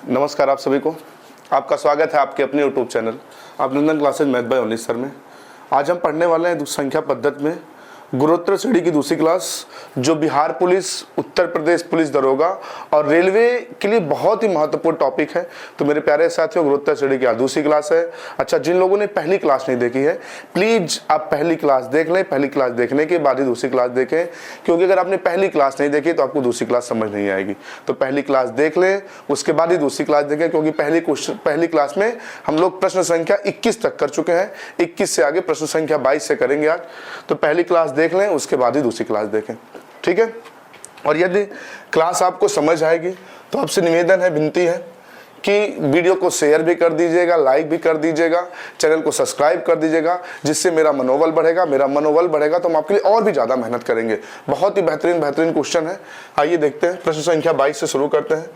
नमस्कार आप सभी को, आपका स्वागत है आपके अपने यूट्यूब चैनल अभिनंदन classes math by only sir में। आज हम पढ़ने वाले हैं संख्या पद्धति में गुणोत्तर श्रेणी की दूसरी क्लास, जो बिहार पुलिस, उत्तर प्रदेश पुलिस दरोगा और रेलवे के लिए बहुत ही महत्वपूर्ण टॉपिक है। तो मेरे प्यारे साथियों, गुणोत्तर श्रेणी की आज दूसरी क्लास है। अच्छा, जिन लोगों ने पहली क्लास नहीं देखी है, प्लीज आप पहली क्लास देख लें। पहली क्लास देखने के बाद ही दूसरी क्लास देखें, क्योंकि अगर आपने पहली क्लास नहीं देखी तो आपको दूसरी क्लास समझ नहीं आएगी। तो पहली क्लास देख लें, उसके बाद ही दूसरी क्लास देखें, क्योंकि पहली क्लास में हम लोग प्रश्न संख्या 21 तक कर चुके हैं। 21 से आगे प्रश्न संख्या 22 से करेंगे आज। तो पहली क्लास देख लें, उसके बाद ही दूसरी क्लास देखें, ठीक है। और यदि क्लास आपको समझ आएगी तो आपसे निवेदन है, विनती है कि वीडियो को शेयर भी कर दीजिएगा, लाइक भी कर दीजिएगा, चैनल को सब्सक्राइब कर दीजिएगा, जिससे मेरा मनोबल बढ़ेगा। मेरा मनोबल बढ़ेगा तो हम आपके लिए और भी ज़्यादा मेहनत करेंगे। बहुत ही बेहतरीन क्वेश्चन है। आइए देखते हैं, प्रश्न संख्या 22 से शुरू करते हैं।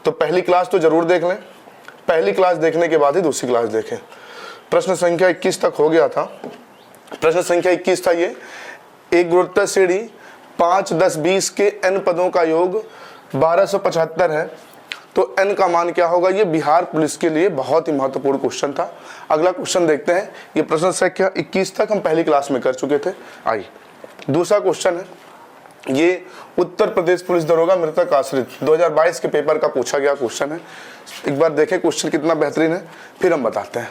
तो पहली क्लास तो जरूर देख लें, पहली क्लास देखने के बाद ही दूसरी क्लास देखें। प्रश्न संख्या 21 तक हो गया था। प्रश्न संख्या 21 था ये, एक गुणोत्तर श्रेणी 5, 10, 20 के n पदों का योग 1275 है, तो n का मान क्या होगा। ये बिहार पुलिस के लिए बहुत ही महत्वपूर्ण क्वेश्चन था। अगला क्वेश्चन देखते हैं। ये प्रश्न संख्या 21 तक हम पहली क्लास में कर चुके थे। आइए, दूसरा क्वेश्चन है, ये उत्तर प्रदेश पुलिस दरोगा मृतक आश्रित 2022 के पेपर का पूछा गया क्वेश्चन है। एक बार देखें क्वेश्चन कितना बेहतरीन है, फिर हम बताते हैं।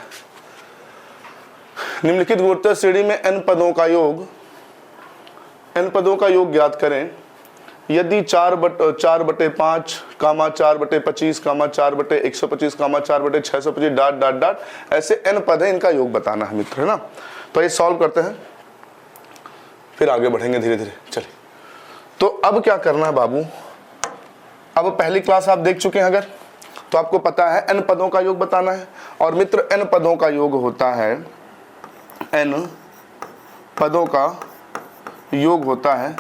निम्नलिखित गुणोत्तर श्रेणी में n पदों का योग, n पदों का योग ज्ञात करें। यदि 4/5, 4/25, 4/125, 4/625 डॉट डॉट डॉट ऐसे n पद है, इनका योग बताना है मित्र, है ना। तो ये सॉल्व करते हैं, फिर आगे बढ़ेंगे धीरे धीरे। चलिए, तो अब क्या करना है बाबू। अब पहली क्लास आप देख चुके हैं अगर, तो आपको पता है n पदों का योग बताना है। और मित्र, n पदों का योग होता है, n पदों का योग होता है,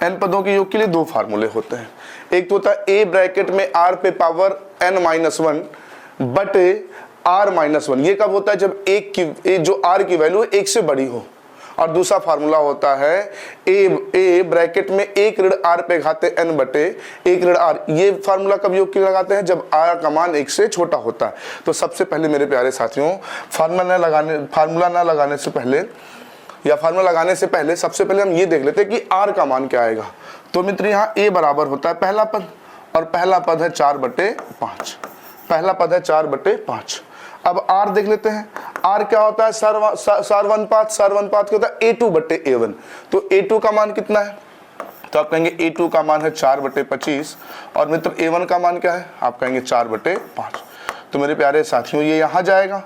n पदों के योग के लिए दो फार्मूले होते हैं। एक तो होता है a ब्रैकेट में r पे पावर n-1 बटे r-1। ये कब होता है, जब जो r की वैल्यू 1 से बड़ी हो। और दूसरा फार्मूला होता है a ब्रैकेट में 1 ऋण r पे घाते n बटे 1 ऋण r। ये फार्मूला कब योग के लगाते हैं, जब r का मान 1 से छोटा होता है। तो सबसे पहले मेरे प्यारे साथियों, फार्मूला ना लगाने से पहले या फार्मूला लगाने से पहले सबसे पहले हम ये देख लेते हैं कि r का मान क्या आएगा। तो मित्र, यहाँ a बराबर होता है पहला पद, और पहला पद है 4/5। पहला पद है 4/5। अब r देख लेते हैं। r क्या होता है, सारवनपात क्या होता है, a2/a1। तो a2 का मान कितना है, तो आप कहेंगे a2 का मान है 4/25। और मित्र a1 का मान क्या है, आप कहेंगे 4/5। तो मेरे प्यारे साथियों, ये यहाँ जाएगा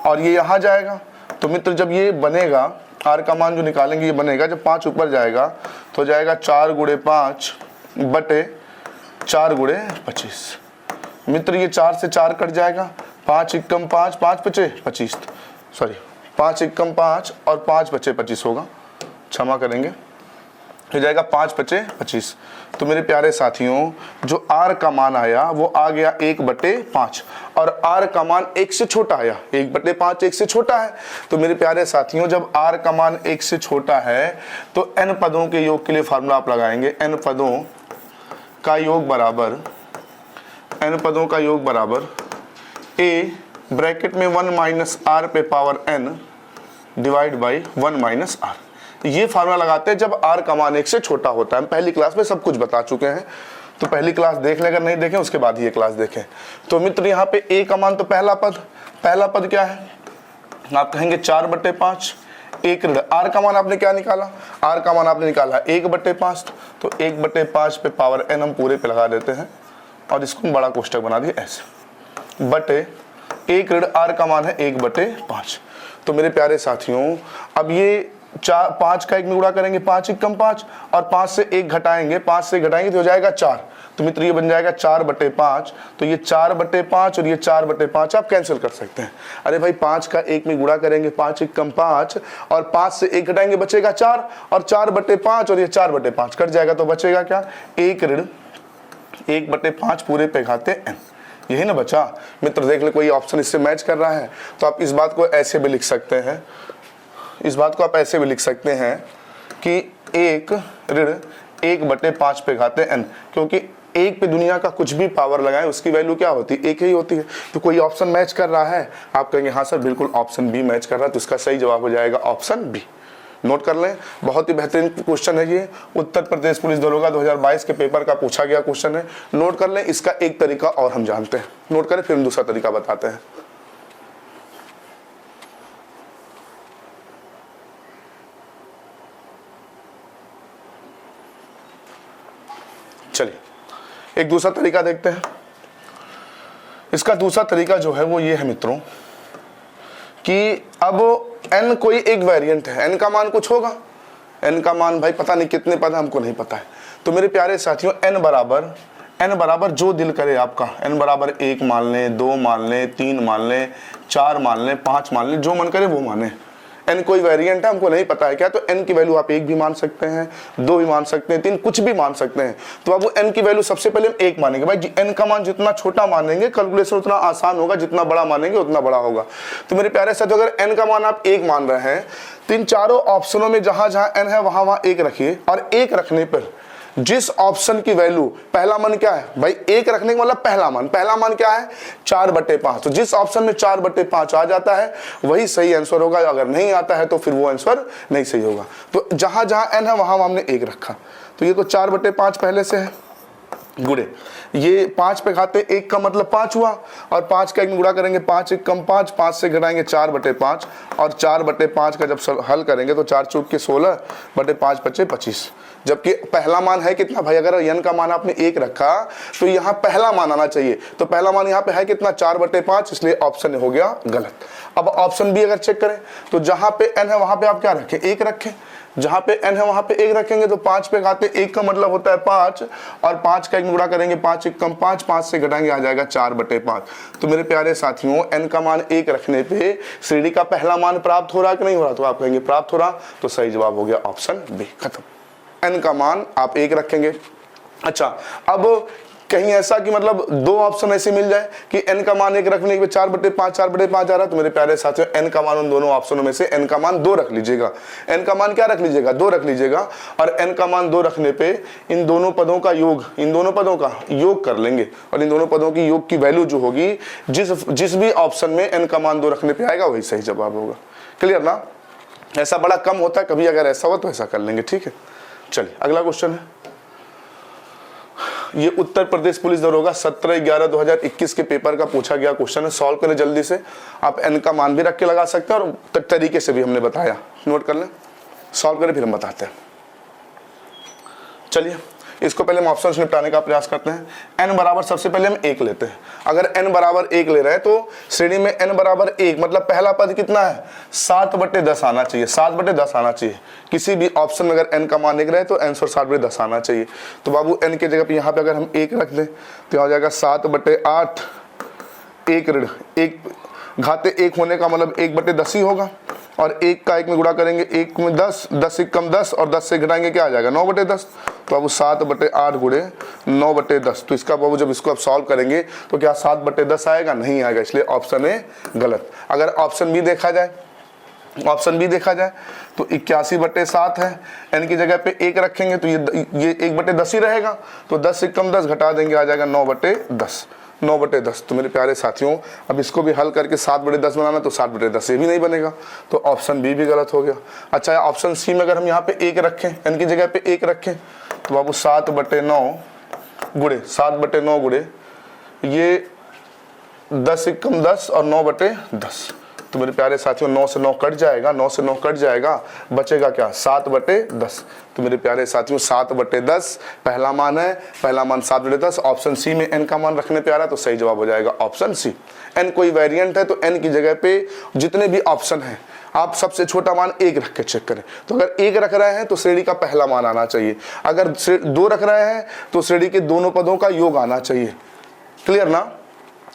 और ये यहाँ जाएगा। तो मित्र, जब ये बनेगा, r का मान जो निकालेंगे ये बनेगा, जब 5 ऊपर जाएगा तो जाएगा 4×5 बटे 4×25। मित्र, ये 4 से 4 कट जाएगा, 5 एकम 5, 5 बचे 25, सॉरी 5 एकम 5 और 5 बचे 25 होगा, क्षमा करेंगे, हो जाएगा 5 बचे 25। तो मेरे प्यारे साथियों, जो r का मान आया वो आ गया 1/5, और r का मान 1 से छोटा आया। 1/5 1 से छोटा है। तो मेरे प्यारे साथियों, जब r का मान 1 से छोटा है तो n पदों के योग के लिए फार्मूला आप लगाएंगे। n पदों का योग बराबर a ब्रैकेट में 1 - r पे power n divide by 1 - r। ये फार्मूला लगाते हैं जब r का मान 1 से छोटा होता है। हम पहली क्लास में सब कुछ बता चुके हैं, तो पहली क्लास देख लें, अगर नहीं देखें उसके बाद ही ये क्लास देखें। तो मित्र, यहाँ पे a का मान तो पहला पद क्या है, आप कहेंगे 4/5। 1 ऋण r का मान आपने क्या निकाला, r का मान आपने निकाला 1/5। तो 1/5 पे पावर n हम पूरे पे लगा देते हैं और इसको बड़ा कोष्टक बना दिए ऐसे, बटे 1 ऋण r का मान है 1/5। तो मेरे प्यारे साथियों, अब ये 5 का 1 में गुणा करेंगे, 5 एकम 5, और 5 से 1 घटाएंगे, 5 से घटाएंगे तो हो जाएगा 4। तो मित्र, ये बन जाएगा 4/5। तो ये 4/5 और ये 4/5 आप कैंसिल कर सकते हैं। अरे भाई, 5 का 1 में गुणा करेंगे, 5 एकम 5, और 5 से 1 घटाएंगे बचेगा 4, और 4/5 और ये 4/5 कट जाएगा, तो बचेगा क्या, 1 ऋण 1/5 पूरे पे घाते n। यही ना बचा मित्र। देख ले, कोई ऑप्शन इससे मैच कर रहा है। तो आप इस बात को ऐसे भी लिख सकते हैं, कि 1 ऋण 1/5 पे घाते n, क्योंकि एक पे दुनिया का कुछ भी पावर लगाएं उसकी वैल्यू क्या होती है, एक ही होती है। तो कोई ऑप्शन मैच कर रहा है, आप कहेंगे हाँ सर बिल्कुल ऑप्शन बी मैच कर रहा है, तो इसका सही जवाब हो जाएगा ऑप्शन बी। नोट कर लें, बहुत ही बेहतरीन क्वेश्चन है ये, उत्तर प्रदेश पुलिस दरोगा 2022 के पेपर का पूछा गया क्वेश्चन है। नोट कर लें, इसका एक तरीका और हम जानते हैं, नोट करें फिर हम दूसरा तरीका बताते हैं। चलिए एक दूसरा तरीका देखते हैं। इसका दूसरा तरीका जो है वो ये है मित्रों कि अब n कोई एक वेरिएंट है, n का मान कुछ होगा, n का मान भाई पता नहीं कितने पद है, हमको नहीं पता है। तो मेरे प्यारे साथियों n बराबर जो दिल करे आपका, n बराबर 1 मान लें, 2 मान लें, 3 मान लें, 4 मान लें, 5 मान लें, जो मन करे वो माने। n कोई वेरिएंट है, हमको नहीं पता है क्या, तो n की वैल्यू आप 1 भी मान सकते हैं, 2 भी मान सकते हैं, 3 कुछ भी मान सकते हैं। तो अब वो n की वैल्यू सबसे पहले हम 1 मानेंगे। भाई n का मान जितना छोटा मानेंगे कैलकुलेशन उतना आसान होगा, जितना बड़ा मानेंगे उतना बड़ा होगा। तो मेरे प्यारे साथियों अगर n का मान आप 1 मान रहे हैं तो इन चारों ऑप्शनों में जहां जहां n है वहां वहां 1 रखिए, और 1 रखने पर जिस ऑप्शन की वैल्यू, पहला मान क्या है भाई, 1 रखने का मतलब पहला मान क्या है 4/5। तो जिस ऑप्शन में 4/5 आ जाता है वही सही आंसर होगा, अगर नहीं आता है तो फिर वो आंसर नहीं सही होगा। तो जहां जहां n है वहां हमने 1 रखा। तो ये तो 4/5 पहले से है, गुड़े ये 5 पे खाते 1 का मतलब 5 हुआ, और 5 का 1 में गुणा करेंगे 5 1 कम 5, 5 से घटाएंगे 4/5, और 4/5 का जब हल करेंगे तो 4 चौक के 16/5 बचे 25। जबकि पहला मान है कितना भाई, अगर n का मान आपने 1 रखा तो यहाँ पहला मान आना चाहिए, तो पहला मान यहाँ पे है कितना 4/5, इसलिए ऑप्शन हो गया गलत। अब ऑप्शन बी अगर चेक करें तो जहां पे n है वहां पे आप क्या रखें, 1 रखें, जहां पे n है वहां पे 1 रखेंगे। तो 5 पे खाते 1 का मतलब होता है 5, और 5 का 1 गुणा करेंगे 5 1 कम 5, 5 से घटाएंगे आ जाएगा 4/5। तो मेरे प्यारे साथियों n का मान 1 रखने पे श्रेणी का पहला मान प्राप्त हो रहा कि नहीं हो रहा, तो आप कहेंगे प्राप्त हो रहा, तो सही जवाब हो गया ऑप्शन बी। खत्म, n का मान आप 1 रखेंगे। अच्छा, अब कहीं ऐसा कि मतलब दो ऑप्शन ऐसे मिल जाए कि n का मान 1 रखने के 4/5 आ रहा है, तो मेरे प्यारे साथियों n का मान उन दोनों ऑप्शनों में से n का मान 2 रख लीजिएगा। n का मान क्या रख लीजिएगा, 2 रख लीजिएगा, और n का मान 2 रखने पे इन दोनों पदों का योग कर लेंगे, और इन दोनों पदों की योग की वैल्यू जो होगी जिस भी ऑप्शन में n का मान 2 रखने पे आएगा वही सही जवाब होगा। क्लियर ना, ऐसा बड़ा कम होता है, कभी अगर ऐसा हो तो ऐसा कर लेंगे। ठीक है, चलिए अगला क्वेश्चन है, ये उत्तर प्रदेश पुलिस दरोगा 17/11/2021 के पेपर का पूछा गया क्वेश्चन है। सॉल्व करें जल्दी से, आप n का मान भी रख के लगा सकते हैं और तरीके से भी हमने बताया, नोट कर लें, सॉल्व करें फिर हम बताते हैं। चलिए इसको पहले हम ऑप्शन निपटाने का प्रयास करते हैं। n बराबर सबसे पहले हम 1 लेते हैं। अगर n बराबर 1 ले रहे हैं तो श्रेणी में n बराबर 1 मतलब पहला पद कितना है 7/10 आना चाहिए, 7/10 आना चाहिए। किसी भी ऑप्शन में अगर n का मान 1 रहे तो आंसर 7/10 आना चाहिए। तो बाबू n की जगह पे यहाँ पे अगर हम 1 रख दें तो हो जाएगा 7/8, 1 घाते 1 होने का मतलब 1/10 ही होगा, और 1 का 1 में गुणा करेंगे 1 में 10, 10 1 कम 10, और 10 से घटाएंगे क्या आ जाएगा 9/10। तो बाबू 7/8 गुणे 9/10। तो इसका बाबू जब इसको आप सॉल्व करेंगे तो क्या 7/10 आएगा, नहीं आएगा, इसलिए ऑप्शन ए गलत। अगर ऑप्शन बी देखा जाए तो 81/7 है, n की जगह पे 1 रखेंगे तो ये 1/10 ही रहेगा, तो 10 से कम 10 घटा देंगे आ जाएगा 9/10। 9/10। तो मेरे प्यारे साथियों अब इसको भी हल करके 7/10 बनाना, तो 7/10 ये भी नहीं बनेगा, तो ऑप्शन बी भी गलत हो गया। अच्छा, ऑप्शन सी में अगर हम यहाँ पे 1 रखें, n की जगह पे 1 रखें तो बाबू 7/9 गुणे ये 10 1 कम 10 और 9/10। तो मेरे प्यारे साथियों 9 से 9 कट जाएगा, बचेगा क्या 7/10। तो मेरे प्यारे साथियों 7/10 पहला मान है, पहला मान 7/10। ऑप्शन सी में n का मान रखने पे आ रहा है तो सही जवाब हो जाएगा ऑप्शन सी। n कोई वेरिएंट है तो n की जगह पे जितने भी ऑप्शन हैं आप सबसे छोटा मान 1 रख के चेक करें। तो अगर 1 रख रहे हैं तो श्रेणी का पहला मान आना चाहिए, अगर 2 रख रहे हैं तो श्रेणी के दोनों पदों का योग आना चाहिए। क्लियर ना,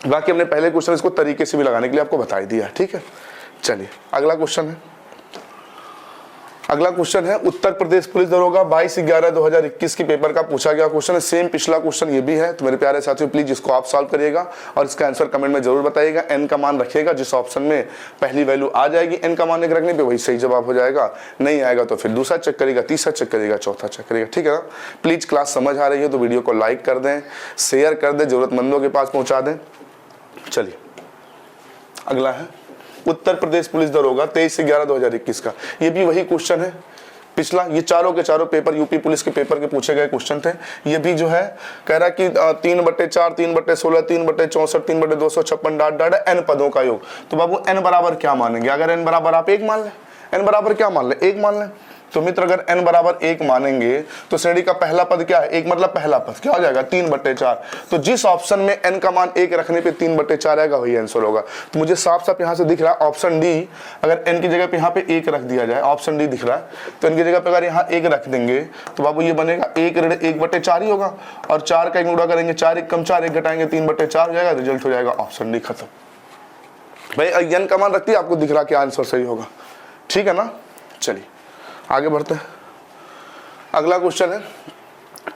बाकी हमने पहले क्वेश्चन इसको तरीके से भी लगाने के लिए आपको बता ही दिया। ठीक है, चलिए अगला क्वेश्चन है, अगला क्वेश्चन है उत्तर प्रदेश पुलिस दरोगा 22/11/2021 के पेपर का पूछा गया क्वेश्चन है। सेम पिछला क्वेश्चन ये भी है। तो मेरे प्यारे साथियों प्लीज इसको आप सॉल्व करिएगा और इसका आंसर कमेंट में जरूर बताइएगा। एन का मान रखिएगा, जिस ऑप्शन में पहली वैल्यू आ जाएगी एन का मान एक रखने पे वही सही जवाब हो जाएगा। नहीं आएगा तो फिर दूसरा चेक करेगा, तीसरा चेक करेगा, चौथा चेक करेगा। ठीक है ना। प्लीज क्लास समझ आ रही है तो वीडियो को लाइक कर दें, शेयर कर दें, जरूरतमंदों के पास पहुंचा दें। चलिए अगला है उत्तर प्रदेश पुलिस दरोगा 23/11/2021 का। ये भी वही क्वेश्चन है पिछला। ये चारों के चारों पेपर यूपी पुलिस के पेपर के पूछे गए क्वेश्चन थे। ये भी जो है कह रहा कि 3/4, 3/16, 3/64, 3/256 डाट डाट एन पदों का योग। तो बाबू एन बराबर क्या मानेंगे? अगर एन बराबर आप 1 मान लें, एन बराबर क्या मान लें? 1 मान लें। तो मित्र अगर n बराबर 1 मानेंगे तो श्रेणी का पहला पद क्या है? 1 मतलब पहला पद क्या हो जाएगा? 3/4। तो जिस ऑप्शन में n का मान 1 रखने पे 3/4 आएगा वही आंसर होगा। तो मुझे साफ साफ यहाँ से दिख रहा है ऑप्शन डी। अगर n की जगह पे यहाँ पे 1 रख दिया जाए, ऑप्शन डी दिख रहा है, तो n की जगह पे अगर यहाँ 1 रख देंगे तो बाबू ये बनेगा 1/4 ही होगा। और 4 का 1 गुणा करेंगे, 4 1 कम 4 1 घटाएंगे 3/4 हो जाएगा। रिजल्ट हो जाएगा ऑप्शन डी खत्म। भाई n का मान रखती है, आपको दिख रहा क्या आंसर सही होगा। ठीक है ना। चलिए आगे बढ़ते हैं। अगला क्वेश्चन है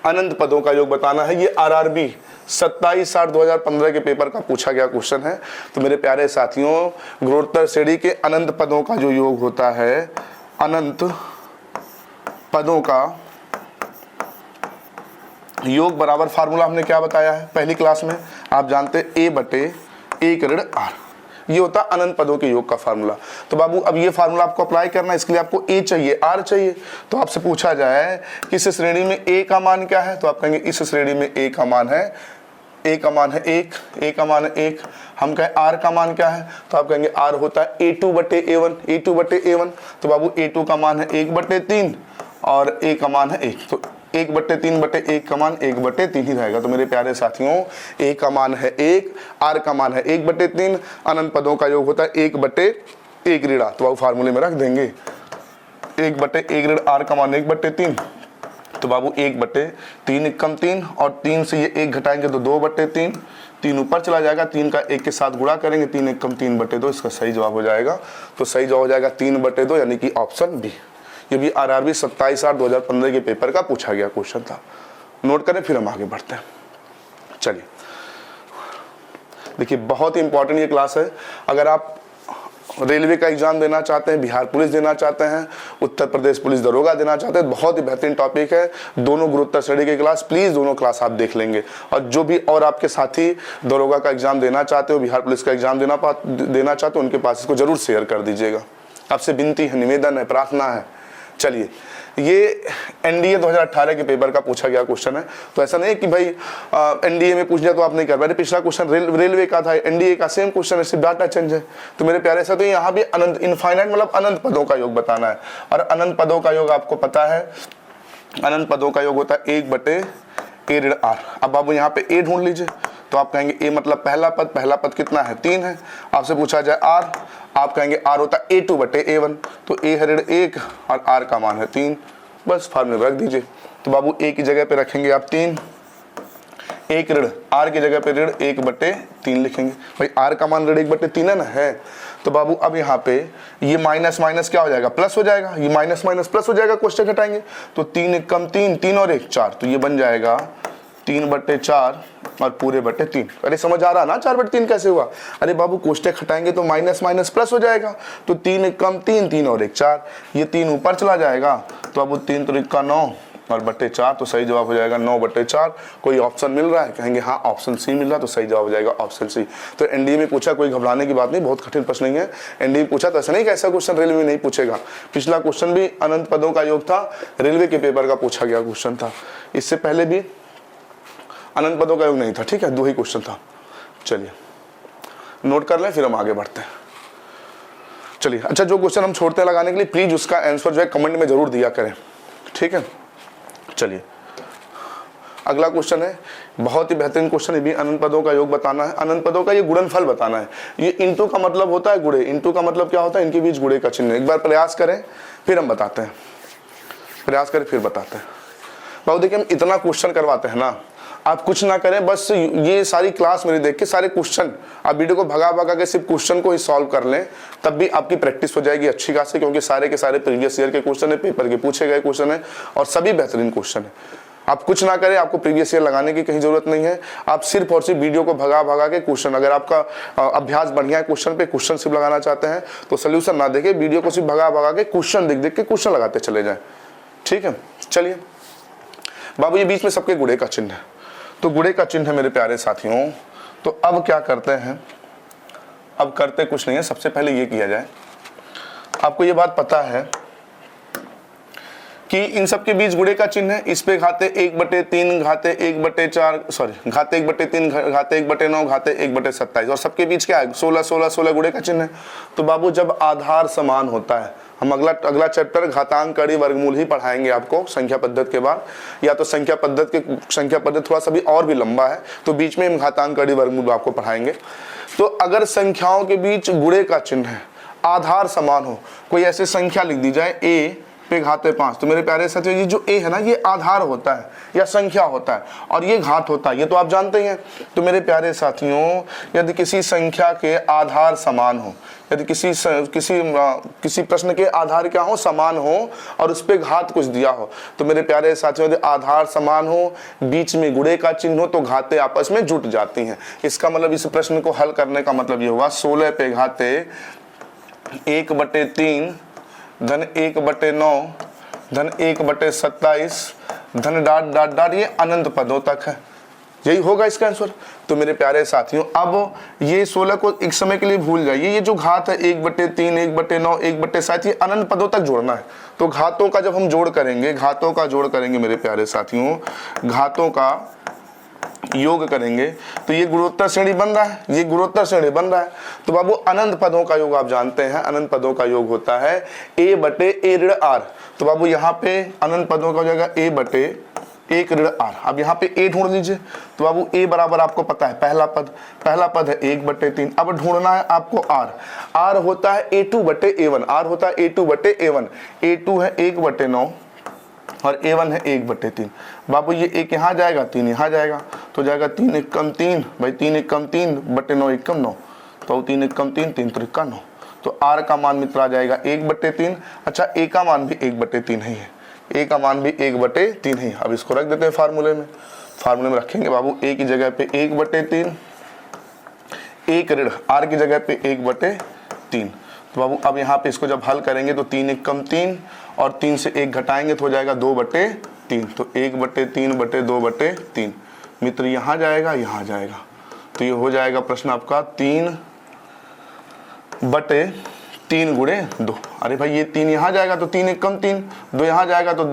अनंत पदों का योग बताना है। ये आरआरबी 27/8/2015 के पेपर का पूछा गया क्वेश्चन है। तो मेरे प्यारे साथियों गुणोत्तर श्रेणी के अनंत पदों का जो योग होता है, अनंत पदों का योग बराबर फार्मूला हमने क्या बताया है पहली क्लास में? आप जानते हैं a/1 r। ये होता है अनंत पदों के योग का फार्मूला। तो बाबू अब ये फार्मूला आपको अप्लाई करना है, इसके लिए आपको a चाहिए, r चाहिए। तो आपसे पूछा जाए कि इस श्रेणी में a का मान क्या है? तो आप कहेंगे इस श्रेणी में a का मान है, a का मान है 1, a का मान है 1। हम कहें r का मान क्या है? तो आप कहेंगे r होता है a2/a1, a2/a1। तो बाबू a2 का मान है 1/3 और a का मान है 1। तो 1/3/1 का मान 1/3 ही रहेगा। तो मेरे प्यारे साथियों a का मान है 1, r का मान है 1/3, अनंत पदों का योग होता है 1/1। तो बाबू फार्मूले में रख देंगे 1/1 r का मान 1/3। तो बाबू 1/3 कम 3 और 3 से ये 1 घटाएंगे तो 2/3। 3 ऊपर चला जाएगा, 3 का 1 के साथ गुणा करेंगे, 3 कम 3/2। इसका सही जवाब हो जाएगा। तो सही जवाब हो जाएगा 3/2 यानी कि ऑप्शन बी। ये भी आरआरबी 27/8/2015 के पेपर का पूछा गया क्वेश्चन था। नोट करें फिर हम आगे बढ़ते हैं। चलिए देखिए बहुत ही इंपॉर्टेंट ये क्लास है। अगर आप रेलवे का एग्जाम देना चाहते हैं, बिहार पुलिस देना चाहते हैं, उत्तर प्रदेश पुलिस दरोगा देना चाहते हैं, बहुत ही बेहतरीन टॉपिक है। दोनों गुणोत्तर श्रेणी की क्लास, प्लीज दोनों क्लास आप देख लेंगे। और जो भी और आपके साथी दरोगा का एग्जाम देना चाहते हो, बिहार पुलिस का एग्जाम देना चाहते हो, उनके पास इसको जरूर शेयर कर दीजिएगा। आपसे विनती है, निवेदन है, प्रार्थना है। चलिए ये एनडीए 2018 के पेपर का पूछा गया क्वेश्चन है। तो ऐसा नहीं कि भाई एनडीए में पूछ लिया तो आप नहीं कर पाए। पिछला क्वेश्चन रेलवे का था, एनडीए का सेम क्वेश्चन है, सिर्फ डाटा चेंज है। तो मेरे प्यारे साथियों यहाँ भी अनंत इनफाइनाइट मतलब अनंत पदों का योग बताना है। और अनंत पदों का योग आपको पता है, अनंत पदों का योग होता है 1/a/r। अब आप यहाँ पे a ढूंढ लीजिए। तो आप कहेंगे a मतलब पहला पद कितना है? 3 है। आपसे पूछा जाए r, आप कहेंगे r होता है a2/a1। तो a है 1 और r का मान है 3। बस फार्मूले में रख दीजिए। तो बाबू a की जगह पे रखेंगे आप 3, 1 r की जगह पे 1/3 लिखेंगे। भाई r का मान 1/3 है ना, है। तो बाबू अब यहाँ पे ये माइनस माइनस क्या हो जाएगा? प्लस हो जाएगा। ये माइनस माइनस प्लस हो जाएगा, क्वेश्चन घटाएंगे तो 3 कम 3, 3 और 1 4। तो ये बन जाएगा 3/4 और पूरे बटे 3। अरे समझ आ रहा ना 4/3 कैसे हुआ? अरे बाबू कोष्टक हटाएंगे तो माइनस माइनस प्लस हो जाएगा। तो 3 कम 3, 3 और 1 4। ये 3 ऊपर चला जाएगा तो अब 3 3 का 9 और बटे 4। तो सही जवाब हो जाएगा 9/4। कोई ऑप्शन मिल रहा है? कहेंगे हाँ ऑप्शन सी मिल रहा। तो सही जवाब हो जाएगा ऑप्शन सी। तो एनडीए में पूछा, कोई घबराने की बात नहीं, बहुत कठिन प्रश्न नहीं है। एनडीए में पूछा तो ऐसा नहीं कि ऐसा क्वेश्चन रेलवे में नहीं पूछेगा। पिछला क्वेश्चन भी अनंत पदों का योग था, रेलवे के पेपर का पूछा गया क्वेश्चन था। इससे पहले भी अनंत पदों का योग नहीं था। ठीक है, 2 ही क्वेश्चन था। चलिए नोट कर लें फिर हम आगे बढ़ते हैं। चलिए अच्छा, जो क्वेश्चन हम छोड़ते हैं लगाने के लिए, प्लीज उसका आंसर जो है कमेंट में जरूर दिया करें। ठीक है, चलिए अगला क्वेश्चन है, बहुत ही बेहतरीन क्वेश्चन है भी। अनंत पदों का योग बताना है। अनंत पदों का ये गुणनफल बताना है। ये इंटू का मतलब होता है गुणे। इंटू का मतलब क्या होता है? इनके बीच गुणे का चिन्ह। एक बार प्रयास करें फिर हम बताते हैं, प्रयास करें फिर बताते हैं। बाबू देखिए हम इतना क्वेश्चन करवाते हैं ना, आप कुछ ना करें, बस ये सारी क्लास मेरी देख के सारे क्वेश्चन आप वीडियो को भगा भगा के सिर्फ क्वेश्चन को ही सॉल्व कर लें, तब भी आपकी प्रैक्टिस हो जाएगी अच्छी खासी, क्योंकि सारे के सारे प्रीवियस ईयर के क्वेश्चन है, पेपर के पूछे गए क्वेश्चन है और सभी बेहतरीन क्वेश्चन है। आप कुछ ना करें, आपको प्रीवियस ईयर लगाने की कहीं जरूरत नहीं है। आप सिर्फ और सिर्फ वीडियो को भगा भगा के क्वेश्चन, अगर आपका अभ्यास बढ़िया है क्वेश्चन पे, क्वेश्चन सिर्फ लगाना चाहते हैं तो सोल्यूशन ना देखे, वीडियो को सिर्फ भगा भगा के क्वेश्चन देख देख के क्वेश्चन लगाते चले जाएं। ठीक है, चलिए बाबू, ये बीच में सबके गुड़े का चिन्ह है, तो गुड़े का चिन्ह है मेरे प्यारे साथियों। तो अब क्या करते हैं, अब करते कुछ नहीं है, सबसे पहले ये किया जाए, आपको ये बात पता है कि इन सब के बीच गुणे का चिन्ह है, इस पे घाते 1/3 घाते 1/4 सॉरी घाते 1/3 घाते 1/9 घाते 1/27 और सबके बीच क्या है 16 16 16 गुणे का चिन्ह है। तो बाबू जब आधार समान होता है, हम अगला चैप्टर घातांक कड़ी वर्गमूल ही पढ़ाएंगे आपको संख्या पद्धति के बाद, या तो संख्या पद्धति थोड़ा सा भी और भी लंबा है तो बीच में हम घातांक कड़ी वर्गमूल आपको पढ़ाएंगे। तो अगर संख्याओं के बीच गुणे का चिन्ह है, आधार समान हो, कोई ऐसी संख्या लिख दी जाए a पे घाते 5, तो मेरे प्यारे साथियों ये जो a है ना, ये आधार होता है या संख्या होता है और ये घात होता है, ये तो आप जानते ही हैं। तो मेरे प्यारे साथियों यदि किसी संख्या के आधार समान हो, यदि किसी प्रश्न के आधार क्या हो, समान हो और उस पे घात कुछ दिया हो, तो मेरे प्यारे साथियों यदि आधार समान हो, बीच में गुणे का चिन्ह हो, तो घाते आपस में जुट जाती हैं। इसका मतलब इस प्रश्न को हल करने का मतलब ये हुआ 16 पे घाते 1/3 धन 1/9 धन 1/27 धन डाट डाट डाट, ये अनंत पदों तक है, यही होगा इसका आंसर। तो मेरे प्यारे साथियों अब ये 16 को एक समय के लिए भूल जाइए, ये जो घात है 1/3 1/9 1/7 ये अनंत पदों तक जोड़ना है। तो घातों का जब हम जोड़ करेंगे मेरे प्यारे साथियों, घातों का योग करेंगे तो ये गुणोत्तर श्रेणी बन रहा है, ये गुणोत्तर श्रेणी बन रहा है। तो बाबू अनंत पदों का योग आप जानते हैं, अनंत पदों का योग होता है a/a-r। तो बाबू यहाँ पे अनंत पदों का हो जाएगा a/1-r। अब यहाँ पे a ढूंढ लीजिए, तो बाबू a बराबर आपको पता है पहला पद है 1/3। अब ढूंढना है आपको r होता है a2/a1, r होता है a2/a1, a2 है 1/9 और a1 है 1/3। बाबू ये एक यहाँ जाएगा 3 यहाँ जाएगा, तो जाएगा 3 1 कम 3 भाई 3 1 कम 3 बटे 9 1 कम 9, तो 3 1 कम 3 3 3 का 9। तो r का मान मित्र आ जाएगा 1/3। अच्छा a का मान भी 1/3 ही है, a का मान भी 1/3 ही। अब इसको रख देते हैं फार्मूले में रखेंगे बाबू a की जगह पे 1/3, 1 ऋण r की जगह पे 1/3। तो बाबू अब यहाँ पे इसको जब हल करेंगे तो 3 1 कम 3 और 3 से 1 घटाएंगे तो हो जाएगा 2/3। तो 1/3/2/3 मित्र यहाँ जाएगा यहाँ जाएगा, तो ये हो जाएगा प्रश्न आपका 3/3 गुणे 2। अरे भाई ये 3 यहाँ जाएगा तो 3 1 कम 3, 2 यहाँ जाएगा तो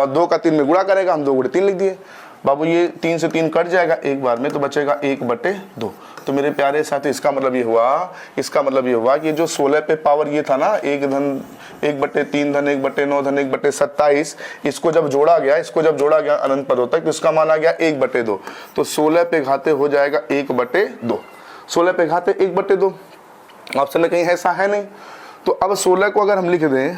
2 का 3 में गुणा करेगा, हम 2 गुणे 3 लिख दिए। बाबू ये 3 से 3 कट जाएगा एक बार में, तो बचेगा 1/2। तो मेरे प्यारे साथी इसका मतलब ये हुआ कि जो 16 पे पावर ये था ना 1/3 धन 1/9 धन 1/27, इसको जब जोड़ा गया अनंत पदों तक तो इसका मान आ गया 1/2। तो 16 पे घाते हो जाएगा 1/2, 16 पे घाते 1/2, ऑप्शन में कहीं ऐसा है नहीं। तो अब 16 को अगर हम लिख दें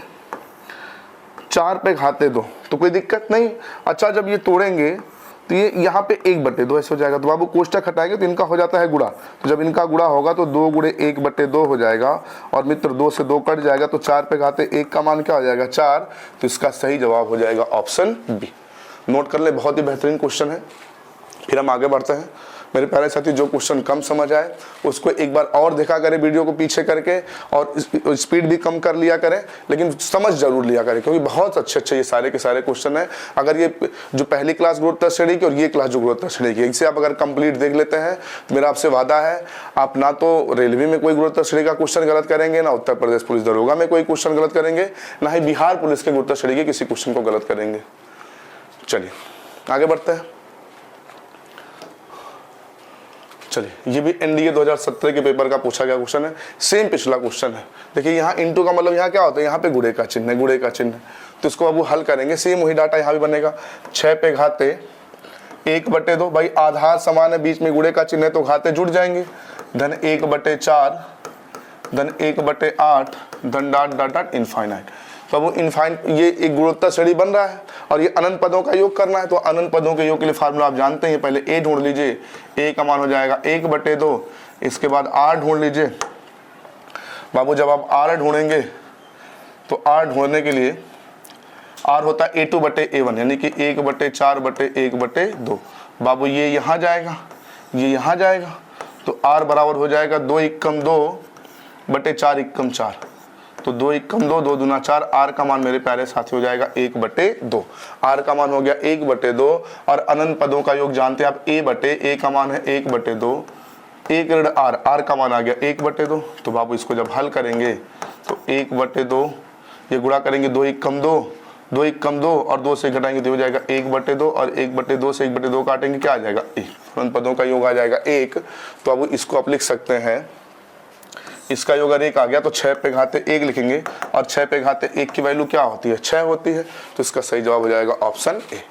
4 पे घाते 2 तो कोई दिक्कत नहीं। अच्छा जब ये तोड़ेंगे तो ये यहाँ पे 1/2 ऐसे हो जाएगा, तो बाबू कोष्टक हटाएंगे तो इनका हो जाता है गुणा, तो जब इनका गुणा होगा तो 2 गुणे 1/2 हो जाएगा और मित्र 2 से 2 कट जाएगा, तो 4 पे घाते 1 का मान क्या हो जाएगा 4। तो इसका सही जवाब हो जाएगा ऑप्शन बी। नोट कर ले, बहुत ही बेहतरीन क्वेश्चन है। फिर हम आगे बढ़ते हैं मेरे प्यारे साथी। जो क्वेश्चन कम समझ आए उसको एक बार और देखा करें वीडियो को पीछे करके, और स्पीड भी कम कर लिया करें, लेकिन समझ जरूर लिया करें, क्योंकि बहुत अच्छे ये सारे के सारे क्वेश्चन हैं। अगर ये जो पहली क्लास गुणोत्तर श्रेणी की और ये क्लास जो गुणोत्तर श्रेणी की, इसे आप अगर कंप्लीट देख लेते हैं तो मेरा आपसे वादा है आप ना तो रेलवे में कोई गुणोत्तर श्रेणी का क्वेश्चन गलत करेंगे, ना उत्तर प्रदेश पुलिस दरोगा में कोई क्वेश्चन गलत करेंगे, ना ही बिहार पुलिस के गुणोत्तर श्रेणी के किसी क्वेश्चन को गलत करेंगे। चलिए आगे बढ़ते हैं। चलिए ये भी एनडीए 2017 के पेपर का पूछा गया क्वेश्चन है, सेम पिछला क्क्वेश्चन है। देखिए यहाँ इंटू का मतलब यहाँ क्या होता है, यहाँ पे गुणे का चिन्ह है, तो इसको अब वो हल करेंगे, सेम वही डाटा यहाँ भी बनेगा। 6 पे घाते 1/2 भाई आधार समान है, बीच में गुणे का चिन्ह है तो घाते जुड़ जाएंगे, धन 1/4 धन 1/8 धन डाट डाट डाट इनफाइनाइट। तो अब वो इनफाइनाइट, ये एक गुणोत्तर श्रेणी बन रहा है और ये अनंत पदों का योग करना है। तो अनंत पदों के योग के लिए फार्मूला आप जानते हैं, पहले a ढूंढ लीजिए, a का मान हो जाएगा 1/2, इसके बाद r ढूंढ लीजिए। बाबू जब आप r ढूंढेंगे तो r ढूंढने के लिए r होता है a2/a1 यानी कि 1/4/1/2। बाबू ये यहाँ जाएगा, ये यहाँ जाएगा, तो r बराबर हो जाएगा 2 × 2/4 × 4। तो 2 × 2, 2 दूना 4, r का मान मेरे प्यारे साथी हो जाएगा 1/2। r का मान हो गया 1/2 और अनंत पदों का योग जानते हैं आप, a का मान है 1/2, 1 ऋण r का मान आ गया 1/2। तो बाबू इसको जब हल करेंगे तो 1/2, ये गुणा करेंगे 2 × 2, 2 × 2 और 2 से घटाएंगे तो हो जाएगा 1/2 और 1/2 से 1/2 काटेंगे, क्या आ जाएगा 1। अनंत पदों का योग आ जाएगा 1। तो अब इसको आप लिख सकते हैं, इसका योग अगर 1 आ गया तो 6 पे घाते 1 लिखेंगे और 6 पे घाते 1 की वैल्यू क्या होती है, 6 होती है। तो इसका सही जवाब हो जाएगा ऑप्शन ए।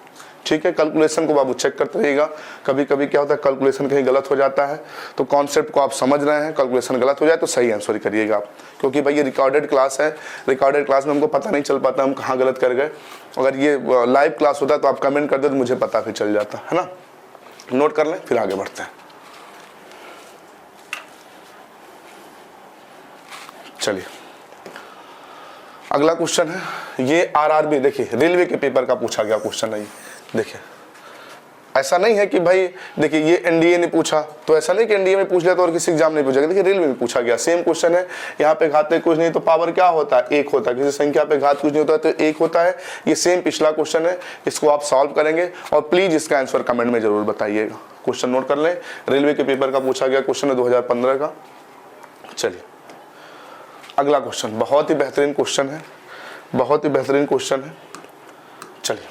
ठीक है, कैलकुलेशन को बाबू चेक करते रहिएगा, कभी कभी क्या होता है कैलकुलेशन कहीं गलत हो जाता है, तो कॉन्सेप्ट को आप समझ रहे हैं, कैलकुलेशन गलत हो जाए तो सही आंसर करिएगा आप, क्योंकि भाई ये रिकॉर्डेड क्लास है, रिकॉर्डेड क्लास में हमको पता नहीं चल पाता हम कहाँ गलत कर गए। अगर ये लाइव क्लास होता है तो आप कमेंट कर दे तो मुझे पता फिर चल जाता है ना। नोट कर लें, फिर आगे बढ़ते हैं। चलिए अगला क्वेश्चन है, ये आरआरबी, देखिए रेलवे के पेपर का पूछा गया क्वेश्चन है ये। देखिए ऐसा नहीं है कि भाई, देखिए ये एनडीए ने पूछा तो ऐसा नहीं कि एनडीए में पूछ लिया तो और किसी एग्जाम नहीं पूछा, देखिए रेलवे में पूछा गया, सेम क्वेश्चन है। यहाँ पे घाते कुछ नहीं तो पावर क्या होता है, 1 होता है, किसी संख्या पे घात कुछ नहीं होता तो 1 होता है। ये सेम पिछला क्वेश्चन है, इसको आप सॉल्व करेंगे और प्लीज इसका आंसर कमेंट में जरूर बताइएगा। क्वेश्चन नोट कर लें, रेलवे के पेपर का पूछा गया क्वेश्चन है 2015 का। चलिए अगला क्वेश्चन, बहुत ही बेहतरीन क्वेश्चन है, बहुत ही बेहतरीन क्वेश्चन है। चलिए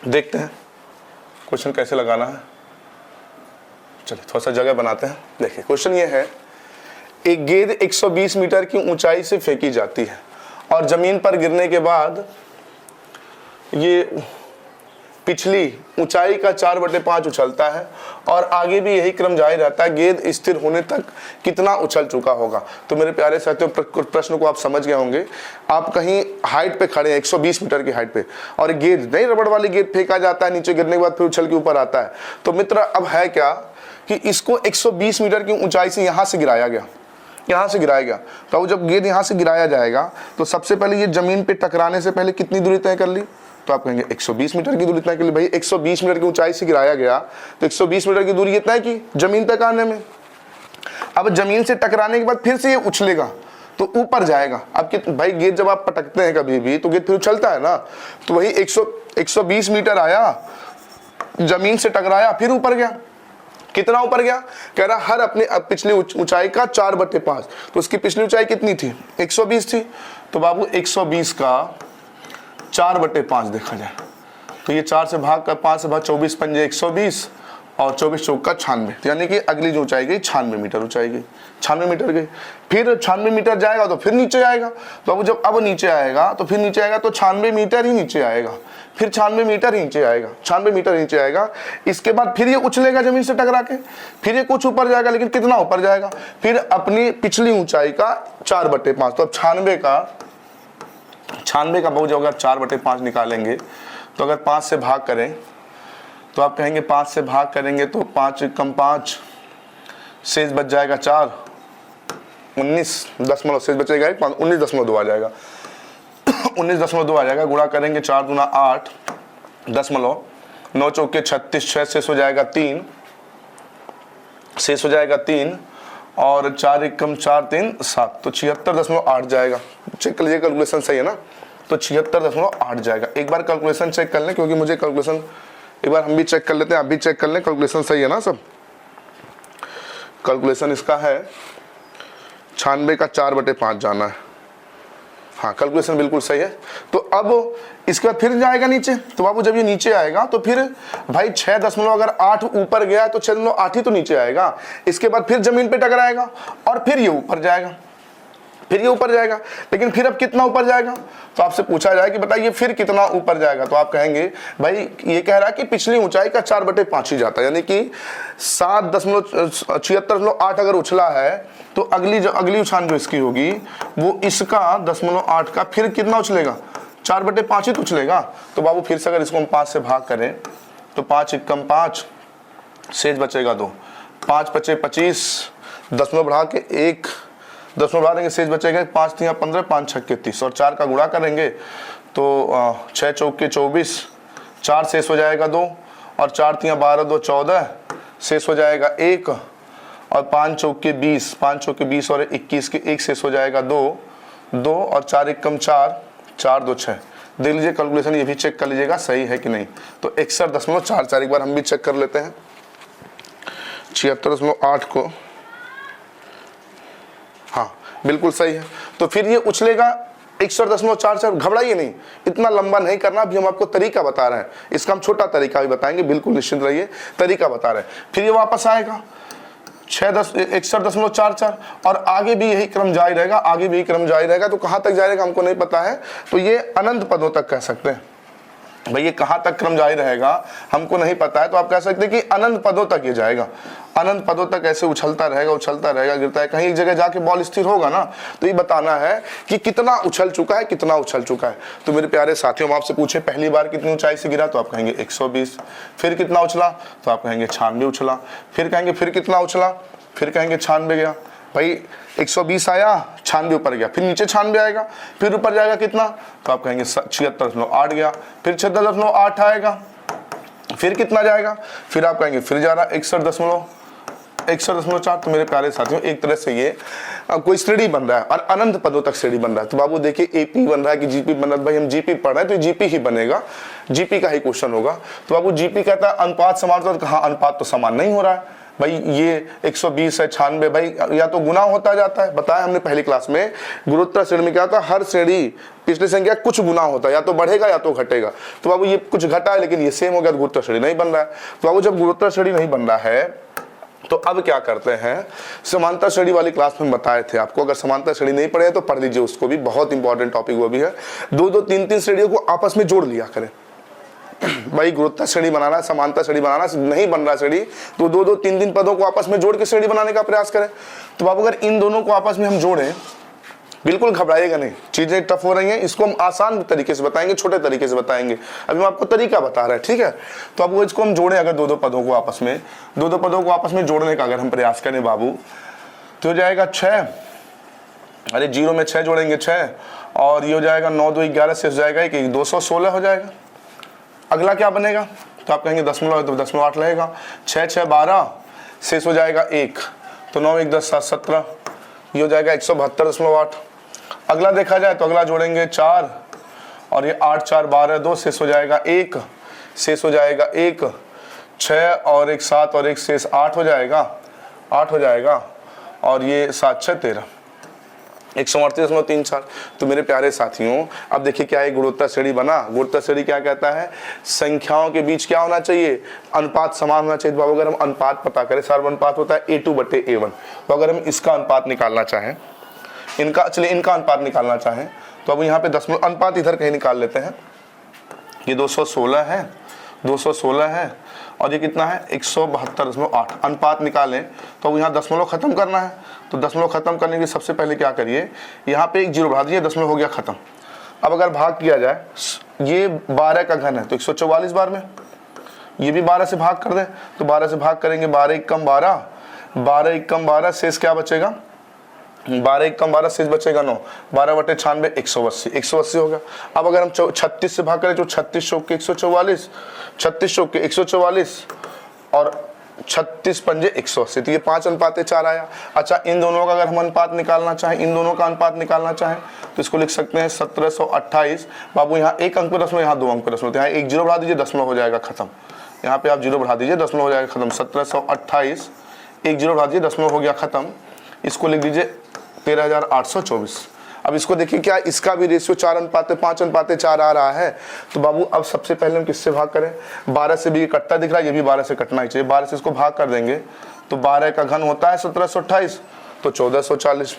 देखते हैं क्वेश्चन कैसे लगाना है। चलिए थोड़ा सा जगह बनाते हैं। देखिए क्वेश्चन ये है, एक गेंद 120 मीटर की ऊंचाई से फेंकी जाती है और जमीन पर गिरने के बाद ये पिछली ऊंचाई का 4/5 उछलता है और आगे भी यही क्रम जारी रहता है, गेंद स्थिर होने तक कितना उछल चुका होगा। तो मेरे प्यारे साथियों प्रश्न को आप समझ गए होंगे। आप कहीं हाइट पे खड़े हैं 120 मीटर की हाइट पे और गेंद नहीं, रबड़ वाली गेंद फेंका जाता है, नीचे गिरने के बाद फिर उछल के ऊपर आता है। तो मित्र अब है क्या कि इसको 120 मीटर की ऊंचाई से यहाँ से गिराया गया, यहाँ से गिराया गया। तो जब गेंद यहाँ से गिराया जाएगा तो सबसे पहले ये जमीन पे टकराने से पहले कितनी दूरी तय कर ली, तो आप कहेंगे 120 मीटर की दूरी तय कर ली। भाई 120 मीटर की ऊंचाई से गिराया गया तो 120 मीटर की दूरी कितना है कि जमीन तक आने में। अब जमीन से टकराने के बाद फिर से ये उछलेगा तो ऊपर जाएगा। अब भाई गेंद जब आप पटकते हैं कभी भी तो गेंद फिर उछलता है ना, तो वही 120 मीटर आया, जमीन से टकराया, फिर ऊपर गया। कितना ऊपर गया, कह रहा हर अपने पिछली ऊंचाई का 4/5। तो उसकी पिछली ऊंचाई कितनी थी, 120 थी। तो बाबू 120 का 4/5 देखा जाए तो ये 4 से भाग कर 5 से भाग 24 पंजे 120 और 24 चौका 96, यानी कि अगली जो ऊंचाई गई 96 मीटर ऊंचाई गई, 96 मीटर गई। फिर 96 मीटर जाएगा तो फिर नीचे आएगा। तो अब जब अब नीचे आएगा तो फिर नीचे आएगा तो 96 मीटर ही नीचे आएगा, फिर 96 मीटर नीचे आएगा, 96 मीटर नीचे आएगा। इसके बाद फिर ये उछलेगा जमीन से टकरा के, फिर ये कुछ ऊपर जाएगा, लेकिन कितना ऊपर जाएगा, फिर अपनी पिछली ऊंचाई का 4/5। तो अब 96 का बहुत, अगर 4/5 निकालेंगे तो अगर 5 से भाग करें तो आप कहेंगे 5 से भाग करेंगे तो 5 कम 5 शेष बच जाएगा 4, 19 दशमलव शेष बचेगा 19.2 आ जाएगा 19.2 आ जाएगा। गुणा करेंगे 4 दूना 8 दशमलव 9 चौके 36, 6 शेष हो जाएगा 3, शेष हो जाएगा 3 और 4 एकम 4 3 7, तो 76.8 जाएगा। चेक कर लीजिए कैलकुलेशन सही है ना, तो 76.8 जाएगा। एक बार कैलकुलेशन चेक कर लें, क्योंकि मुझे कैलकुलेशन एक बार हम भी चेक कर लेते हैं, आप भी चेक कर लें कैलकुलेशन सही है ना सब। कैलकुलेशन इसका है 96 का 4/5 जाना है, हाँ कैलकुलेशन बिल्कुल सही है। तो अब इसके बाद फिर जाएगा नीचे। तो बाबू जब ये नीचे आएगा तो फिर भाई 6.8 ऊपर गया तो 6.8 ही तो नीचे आएगा। इसके बाद फिर जमीन पे टकराएगा और फिर ये ऊपर जाएगा, फिर ये ऊपर जाएगा। लेकिन फिर अब कितना ऊपर जाएगा, तो आपसे पूछा जाए कि बताइए फिर कितना ऊपर जाएगा, तो आप कहेंगे भाई ये कह रहा है कि पिछली ऊंचाई का 4/5 ही जाता है, यानी कि 7.76 अगर उछला है तो अगली उछाल जो इसकी होगी वो इसका 0.8 का फिर कितना उछलेगा, 4/5 ही तो उछलेगा। तो बाबू फिर से अगर इसको हम 5 से भाग करें तो 5 एकम 5, शेष बचेगा 2, 5 बचे 25, दशमलव बढ़ा के 1 दशमलव बढ़ा देंगे, शेष बचेगा 5 3 15, 5 6 30 और 4 का गुणा करेंगे तो 6 चौके 24, 4 शेष हो जाएगा 2 और 4 3 12 2 14, शेष हो जाएगा 1 और 5 चौके 20, 5 चौके 20 और 21 के 1 शेष हो जाएगा 2 और 4 एकम 4, 4 2 6। देख लीजिए कैलकुलेशन, ये भी चेक कर लीजिएगा सही है कि नहीं। तो 61.44 एक बार हम भी चेक कर लेते हैं। 76.8 को, हाँ बिल्कुल सही है। तो फिर ये उछलेगा 61.44। घबराइए नहीं, इतना लंबा नहीं करना, अभी हम आपको तरीका बता रहे हैं, इसका हम छोटा तरीका भी बताएंगे, बिल्कुल निश्चिंत रहिए, तरीका बता रहे हैं। फिर ये वापस आएगा 61.44 और आगे भी यही क्रम जारी रहेगा, आगे भी यही क्रम जारी रहेगा। तो कहाँ तक जाएगा हमको नहीं पता है, तो ये अनंत पदों तक कह सकते हैं। भाई ये कहाँ तक क्रम जारी रहेगा हमको नहीं पता है, तो आप कह सकते हैं कि अनंत पदों तक ये जाएगा, अनंत पदों तक ऐसे उछलता रहेगा, गिरता है, कहीं एक जगह जाके बॉल स्थिर होगा ना, तो ये बताना है कि कितना उछल चुका है, कितना उछल चुका है। तो मेरे प्यारे साथियों, हम आपसे पूछे पहली बार कितनी ऊंचाई से गिरा, तो आप कहेंगे 120। फिर कितना उछला, तो आप कहेंगे 96 उछला। फिर कहेंगे फिर कितना उछला, फिर कहेंगे 96 गया। भाई 120 आया, 96 ऊपर गया, फिर नीचे 96 आएगा, फिर ऊपर जाएगा कितना, तो आप कहेंगे 76.8 गया, फिर 76.8 आएगा, फिर कितना जाएगा, फिर आप कहेंगे फिर जा रहा 61.4। तो मेरे प्यारे साथियों, एक तरह से ये कोई श्रेणी बन रहा है और अनंत पदों तक श्रेणी बन रहा है। तो बाबू देखिए एपी बन रहा है कि जीपी बन रहा है, भाई हम जीपी पढ़ रहे हैं तो जीपी ही बनेगा, जीपी का ही क्वेश्चन होगा। तो बाबू जीपी कहता है अनुपात समान, तो कहाँ अनुपात तो समान नहीं हो रहा है भाई, ये 120 है 96, भाई या तो गुना होता जाता है, बताया हमने पहली क्लास में, गुणोत्तर श्रेणी में क्या था, हर श्रेणी पिछली संख्या कुछ गुना होता है, या तो बढ़ेगा या तो घटेगा। तो बाबू ये कुछ घटा है लेकिन ये सेम हो गया, तो गुणोत्तर श्रेणी नहीं बन रहा है। तो बाबू जब गुणोत्तर श्रेणी नहीं बन रहा है तो अब क्या करते हैं, समांतर श्रेणी वाली क्लास में बताए थे आपको, अगर समांतर श्रेणी नहीं पढ़े तो पढ़ लीजिए उसको भी, बहुत इंपॉर्टेंट टॉपिक वो भी है। 2 3 3 श्रेणियों को आपस में जोड़ लिया करें। भाई गुणोत्तर श्रेणी बनाना, समांतर श्रेणी बनाना नहीं बन रहा श्रेणी, तो 2 3 3 पदों को आपस में जोड़ के श्रेणी बनाने का प्रयास करें। तो बाबू अगर इन दोनों को आपस में हम जोड़ें, बिल्कुल घबराइएगा नहीं, चीजें टफ हो रही हैं, इसको हम आसान तरीके से बताएंगे, छोटे तरीके से बताएंगे, अभी हम आपको तरीका बता रहे हैं, ठीक है। तो अब वो इसको हम जोड़ें, अगर 2 पदों को आपस में, 2 पदों को आपस में जोड़ने का अगर हम प्रयास करें बाबू, तो हो जाएगा 6, अरे 0 में 6 जोड़ेंगे 6, और ये हो जाएगा 9 2 11, शेष जाएगा कि 216 हो जाएगा। अगला क्या बनेगा, तो आप कहेंगे दशमलव है तो 0.8 रहेगा, 6 6 12, शेष हो जाएगा 1, तो 9 1 10 7 17, ये हो जाएगा 172.8। अगला देखा जाए तो अगला जोड़ेंगे 4 और ये 8 4 12 2, शेष हो जाएगा 1, शेष हो जाएगा 1, 6 और 1 7 और 1 शेष 8 हो जाएगा, 8 हो जाएगा, और ये 7 6 13, 138.34। तो मेरे प्यारे साथियों, अब देखिए क्या है गुणोत्तर श्रेणी बना। गुणोत्तर श्रेणी क्या कहता है, संख्याओं के बीच क्या होना चाहिए, अनुपात समान होना चाहिए। तो अगर हम अनुपात पता करें, सर्वानुपात होता है A2/A1, तो अगर हम इसका अनुपात निकालना चाहें, इनका अनुपात निकालना चाहें, तो अब यहाँ पे दशमलव अनुपात इधर कहीं निकाल लेते हैं। ये 216 है, 216 है, और ये कितना है 172.8। अनुपात निकालें तो अब यहाँ दशमलव खत्म करना है, तो दशमलव खत्म करने के सबसे पहले क्या करिए, यहाँ पे 1 0 बढ़ा दीजिए, दशमलव हो गया खत्म। अब अगर भाग किया जाए, ये 12 का घन है तो 144 बार में, ये भी 12 से भाग कर दें, तो 12 से भाग करेंगे, 12 1 कम 12, 12 1 कम 12, शेष क्या बचेगा, 12 1 कम 12, शेष बचेगा 9, 12/96 180, 180 हो गया। अब अगर हम 36 से भाग करें तो 36 चौके 144, 36 चौके 144 और 36 पंजे 180, तो ये 5:4 आया। अच्छा, इन दोनों का अगर हम अनुपात निकालना चाहें, इन दोनों का अनुपात निकालना चाहें तो इसको लिख सकते हैं 1728। बाबू यहाँ 1 अंक पर दशमलव, यहाँ 2 अंक पर दशमलव, यहाँ 1 0 बढ़ा दीजिए, दशमलव हो जाएगा खत्म। यहाँ पे आप 0 बढ़ा दीजिए, दशमलव हो जाएगा खत्म। 1728, 1 0 बढ़ा दीजिए, दशमलव हो गया खत्म। इसको लिख दीजिए 13,824। अब इसको देखिए क्या इसका भी रेशियो 4:5:4 आ रहा है। तो बाबू अब सबसे पहले हम किससे भाग करें, 12 से भी कटता दिख रहा है, ये भी 12 से कटना ही चाहिए, 12 से इसको भाग कर देंगे तो 12 का घन होता है 1728, तो 1440।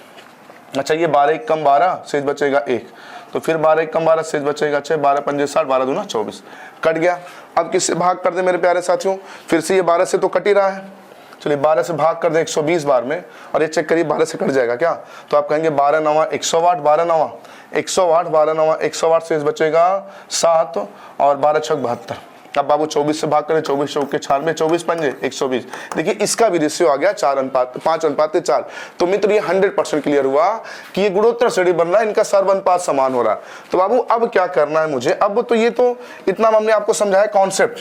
अच्छा ये 12 एक कम 12, शेष बचेगा 1, तो फिर 12 एक कम 12, शेष बचेगा 6, 12 पंजे 60, 12 दूना 24, कट गया। अब किससे भाग कर दे मेरे प्यारे साथियों, फिर से ये 12 से तो कट ही रहा है, चलिए 12 से भाग कर दे 120 बार में, और ये चेक करिए 12 से कट जाएगा क्या, तो आप कहेंगे 12 नवा 108, 12 नवा 108, 12 नवा 108, शेष बचेगा 7 और 12 छक 72। अब बाबू 24 से भाग करें, 24 चौक के 96, 24 पंजे 120। देखिए इसका भी रेशियो आ गया 5:4। तो मित्र ये 100% क्लियर हुआ कि ये गुणोत्तर श्रेणी बन रहा है, इनका सर्वानुपात समान हो रहा है। तो बाबू अब क्या करना है मुझे, अब तो ये तो इतना हमने आपको समझाया कॉन्सेप्ट,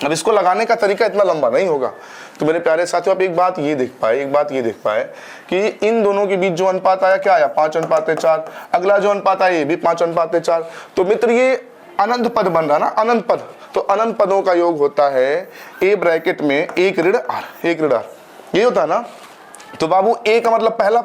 अब इसको लगाने का तरीका इतना लंबा नहीं होगा। तो मेरे प्यारे साथियों आप एक बात ये देख पाए कि इन दोनों के बीच जो अनुपात आया क्या आया, 5:4। अगला जो अनुपात आया ये भी 5:4। तो मित्र ये अनंत पद बन रहा ना, अनंत पद। तो अनंत पदों का योग होता है ए ब्रैकेट में 1 ऋण आर, 1 ऋण आर, ये होता है ना। तो बाबू ए का मतलब पहला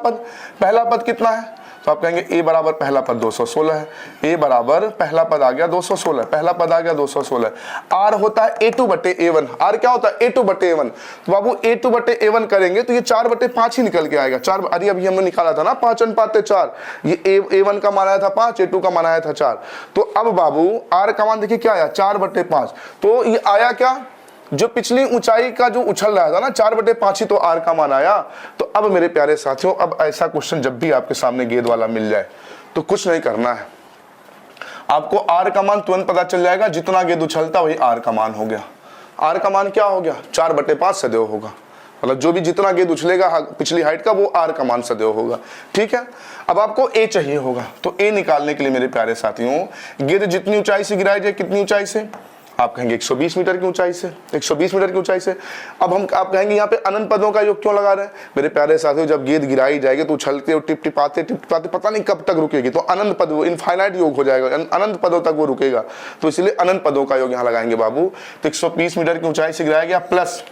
पद कितना है, तो आप कहेंगे ए बराबर पहला पद 216 है, ए बराबर पहला पद आ गया 216, पहला पद आ गया 216। आर होता है a2/a1, आर क्या होता है a2/a1। तो बाबू a2/a1 करेंगे तो ये 4/5 ही निकल के आएगा। 4 अरे अभी हमने निकाला था ना 5:4, ये a1 का मान आया था 5, a2 का मान आया था 4। तो अब बाबू आर का मान देखिए क्या आया 4/5। तो ये आया क्या, जो पिछली ऊंचाई का जो उछल रहा था ना 4/5 ही तो आर का मान आया। तो अब मेरे प्यारे साथियों अब ऐसा क्वेश्चन जब भी आपके सामने गेंद वाला मिल जाए तो कुछ नहीं करना है, आपको आर का मान तुरंत पता चल जाएगा, जितना गेंद उछलता वही आर का मान हो गया। आर का मान क्या हो गया 4/5 सदैव होगा, मतलब जो भी जितना गेंद उछलेगा पिछली हाइट का वो आर का मान सदैव होगा। ठीक है, अब आपको ए चाहिए होगा, तो ए निकालने के लिए मेरे प्यारे साथियों गेंद जितनी ऊंचाई से गिराई जाए, कितनी ऊंचाई से, आप कहेंगे 120 मीटर की ऊंचाई से, 120 मीटर की ऊंचाई से। अब आप कहेंगे यहाँ पे अनंत पदों का योग क्यों लगा रहे हैं, मेरे प्यारे साथियों जब गेंद गिराई जाएगी तो उछलते और टिपटिपाते पता नहीं कब तक रुकेगी, तो अनंत पद वो इनफाइनाइट योग हो जाएगा, अनंत पदों तक वो रुकेगा। तो इसलिए अनंत पदों का योग यहाँ लगाएंगे बाबू। तो 120 मीटर की ऊंचाई से गिराया गया, प्लस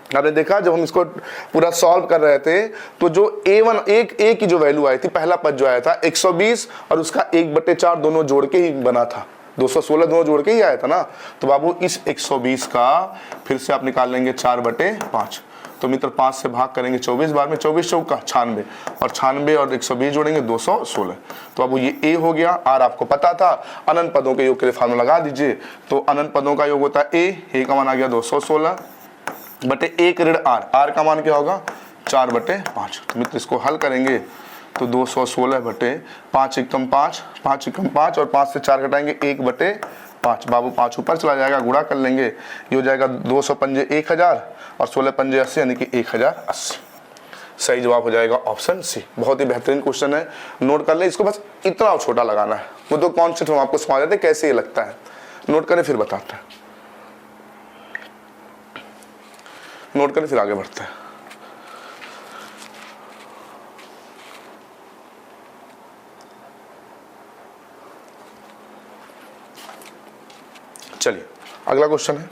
आपने देखा जब हम इसको पूरा सॉल्व कर रहे थे तो जो a की जो वैल्यू आई थी, पहला पद जो आया था 120 और उसका 1/4 दोनों जोड़ के ही बना था, 216 दोनों जोड़ के ही आया था ना। तो बाबू इस 120 का फिर से आप निकाल लेंगे 4/5। तो मित्र 5 से भाग करेंगे 24 बार में, 24 चौका 96, और 96 और 120 जोड़ेंगे 216। तो बाबू ये ए हो गया। आर आपको पता था, अनंत पदों के योग के लिए फार्मूला लगा दीजिए। तो अनंत पदों का योग होता है ए का मान आ गया 216 बटे 1 ऋण आर, आर का मान क्या होगा 4/5। तो मित्र इसको हल करेंगे तो 216 बटे 5 एकम 5, 5 एकम 5 और 5 से 4 घटाएंगे 1/5। बाबू 5 ऊपर चला जाएगा, गुणा कर लेंगे, ये हो जाएगा 200 पंजे 1000 और 16 पंजे 80 यानी कि 1080। सही जवाब हो जाएगा ऑप्शन सी। बहुत ही बेहतरीन क्वेश्चन है, नोट कर ले इसको, बस इतना छोटा लगाना है, वो तो कॉन्सेप्ट हम आपको समझा देते कैसे ये लगता है। नोट करें फिर बताते हैं, नोट करें फिर आगे बढ़ते हैं। चलिए अगला क्वेश्चन है,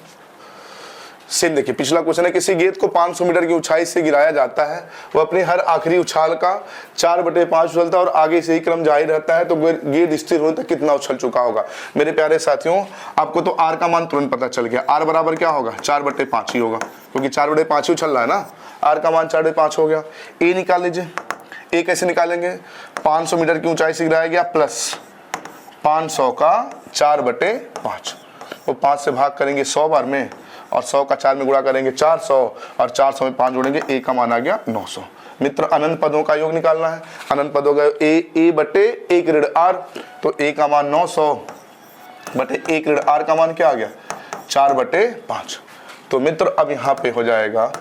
सेम देखिए पिछला क्वेश्चन है, किसी गेंद को 500 मीटर की ऊंचाई से गिराया जाता है, वह अपने हर आखिरी उछाल का 4/5 उछलता है और आगे से ही क्रम जारी रहता है, तो गेंद स्थिर होने तक कितना उछल चुका होगा। मेरे प्यारे साथियों आपको तो आर का मान तुरंत पता चल गया, आर बराबर क्या होगा 4/5 ही होगा, क्योंकि 4/5 ही उछल रहा है ना, आर का मान 4/5 हो गया। ए निकाल लीजिए, ए कैसे निकालेंगे, 500 मीटर की ऊंचाई से गिराया गया प्लस 500 का 4/5, वो 5 से भाग करेंगे 100 बार में और 100 का 4 में गुणा करेंगे 400 और 400 में 5 जोड़ेंगे, ए का मान आ गया 900। मित्र अनंत पदों का योग निकालना है, अनंत पदों का ए बटे 1 ऋण आर, तो ए का मान 900 बटे 1 ऋण आर का मान क्या आ गया 4/5। तो मित्र अब यहाँ पे हो जाएगा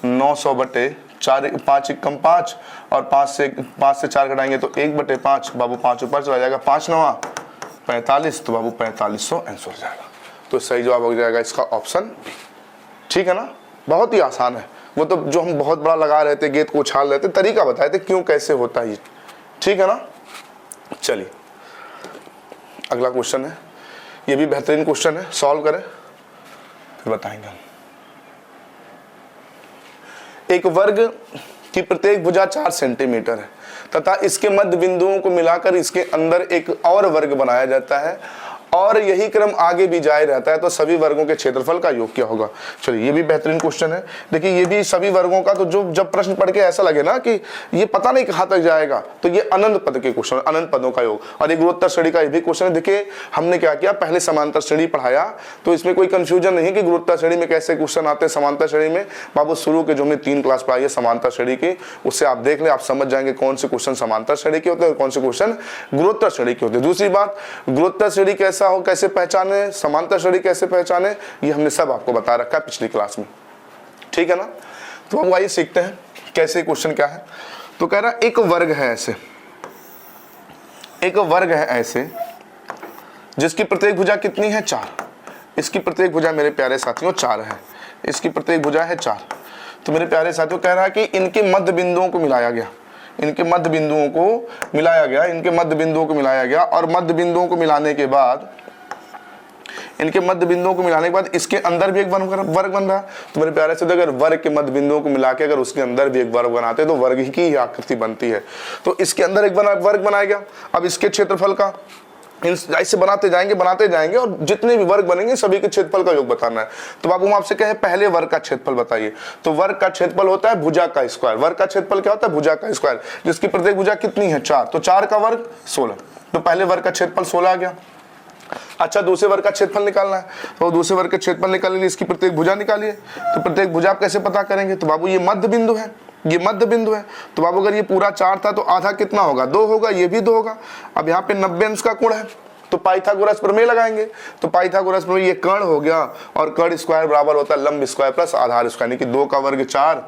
900 बटे 4, 5 एकम 5 और 5 से 4 घटाएंगे तो 1/5, बाबू 5 ऊपर चला जाएगा, 5 9 45, तो बाबू 4500 आंसर हो जाएगा। तो सही जवाब हो जाएगा इसका ऑप्शन बी। ठीक है ना, बहुत ही आसान है, वो तो जो हम बहुत बड़ा लगा रहे थे गेंद को उछाल रहे थे, तरीका बताए थे क्यों कैसे होता है ये। ठीक है ना, चलिए अगला क्वेश्चन है, ये भी बेहतरीन क्वेश्चन है, सॉल्व करें फिर बताएंगे हम। एक वर्ग की प्रत्येक भुजा 4 सेंटीमीटर है तथा इसके मध्य बिंदुओं को मिलाकर इसके अंदर एक और वर्ग बनाया जाता है और यही क्रम आगे भी जारी रहता है तो सभी वर्गों के क्षेत्रफल का योग क्या होगा। चलिए ये भी बेहतरीन क्वेश्चन है। देखिए ये भी सभी वर्गों का, तो जो जब प्रश्न पढ़ के ऐसा लगे ना कि ये पता नहीं कहाँ तक जाएगा, तो ये अनंत पद के क्वेश्चन, अनंत पदों का योग। और एक गुणोत्तर श्रेणी का ये भी क्वेश्चन है। देखिए हमने क्या किया, पहले समांतर श्रेणी पढ़ाया, तो इसमें कोई कंफ्यूजन नहीं है कि गुणोत्तर श्रेणी में कैसे क्वेश्चन आते हैं। समांतर श्रेणी में बाबू शुरू के जो हमने 3 क्लास पढ़ाई है समांतर श्रेणी की, उससे आप देख ले, आप समझ जाएंगे कौन से क्वेश्चन समांतर श्रेणी के होते हैं और कौन से क्वेश्चन गुणोत्तर श्रेणी के होते हैं। दूसरी बात, गुणोत्तर श्रेणी कैसा हो, कैसे पहचाने, समांतर श्रेणी कैसे पहचाने, ये हमने सब आपको बता रखा है पिछली क्लास में, ठीक है ना। तो अब आइए सीखते हैं कैसे क्वेश्चन क्या है। तो कह रहा एक वर्ग है ऐसे, एक वर्ग है ऐसे जिसकी प्रत्येक भुजा कितनी है, 4। इसकी प्रत्येक भुजा मेरे प्यारे साथियों 4 है, इसकी प्रत्येक भुजा है 4। तो मेरे प्यारे साथियों कह रहा है कि इनके मध्य बिंदुओं को मिलाया गया, इनके मध्य बिंदुओं को मिलाया गया, इनके मध्य बिंदुओं को मिलाया गया, और मध्य बिंदुओं को मिलाने के बाद, इनके मध्य बिंदुओं को मिलाने के बाद इसके अंदर भी एक वर्ग बन रहा है। तो मेरे प्यारे से अगर वर्ग के मध्य बिंदुओं को मिला के अगर उसके अंदर भी एक वर्ग बनाते तो वर्ग की ही आकृति बनती है। तो इसके अंदर एक वर्ग बनाया गया। अब इसके क्षेत्रफल का ऐसे बनाते जाएंगे और जितने भी वर्ग बनेंगे सभी के क्षेत्रफल का योग बताना है। तो बाबू हम आपसे कहे पहले वर्ग का क्षेत्रफल बताइए। तो वर्ग का क्षेत्रफल होता है भुजा का स्क्वायर। वर्ग का क्षेत्रफल क्या होता है, भुजा का स्क्वायर, जिसकी प्रत्येक भुजा कितनी है, 4। तो 4 का वर्ग 16। तो पहले वर्ग का क्षेत्रफल 16 आ गया। अच्छा दूसरे वर्ग का क्षेत्रफल निकालना है, तो दूसरे वर्ग का क्षेत्रफल निकालने के लिए इसकी प्रत्येक भुजा निकालिए। तो प्रत्येक भुजा आप कैसे पता करेंगे, तो बाबू ये मध्य बिंदु है, ये मध्य बिंदु है। तो बाबू अगर ये पूरा 4 था तो आधा कितना होगा, 2 होगा, ये भी 2 होगा। अब यहाँ पे 90 अंश का कोण है, तो पाइथागोरस प्रमेय लगाएंगे। तो पाइथागोरस प्रमेय, ये कर्ण हो गया, और कर्ण स्क्वायर बराबर होता है लंब स्क्वायर प्लस आधार स्क्वायर, यानी कि 2 का वर्ग 4,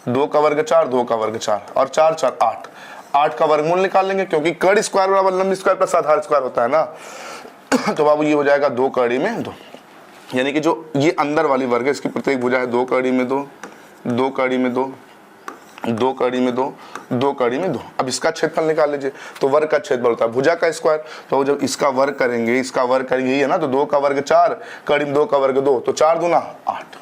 2 का वर्ग 4, 2 का वर्ग 4 और 4 4 8, 8 का वर्गमूल निकाल लेंगे क्योंकि कर्ण स्क्वायर बराबर लंब स्क्वायर प्लस आधार स्क्वायर होता है ना। तो बाबू ये हो जाएगा 2 कड़ी में 2, यानी कि जो ये अंदर वाली वर्ग है इसकी प्रत्येक भुजा है 2 कड़ी में 2, 2 कड़ी में 2, 2 कड़ी में 2, 2 कड़ी में 2। अब इसका क्षेत्रफल निकाल लीजिए। तो वर्ग का क्षेत्रफल होता है भुजा का स्क्वायर। तो जब इसका वर्ग करेंगे, इसका वर्ग करेंगे, यही है ना, तो 2 का वर्ग 4, कड़ी में 2 का वर्ग 2, तो 4 दूना 8।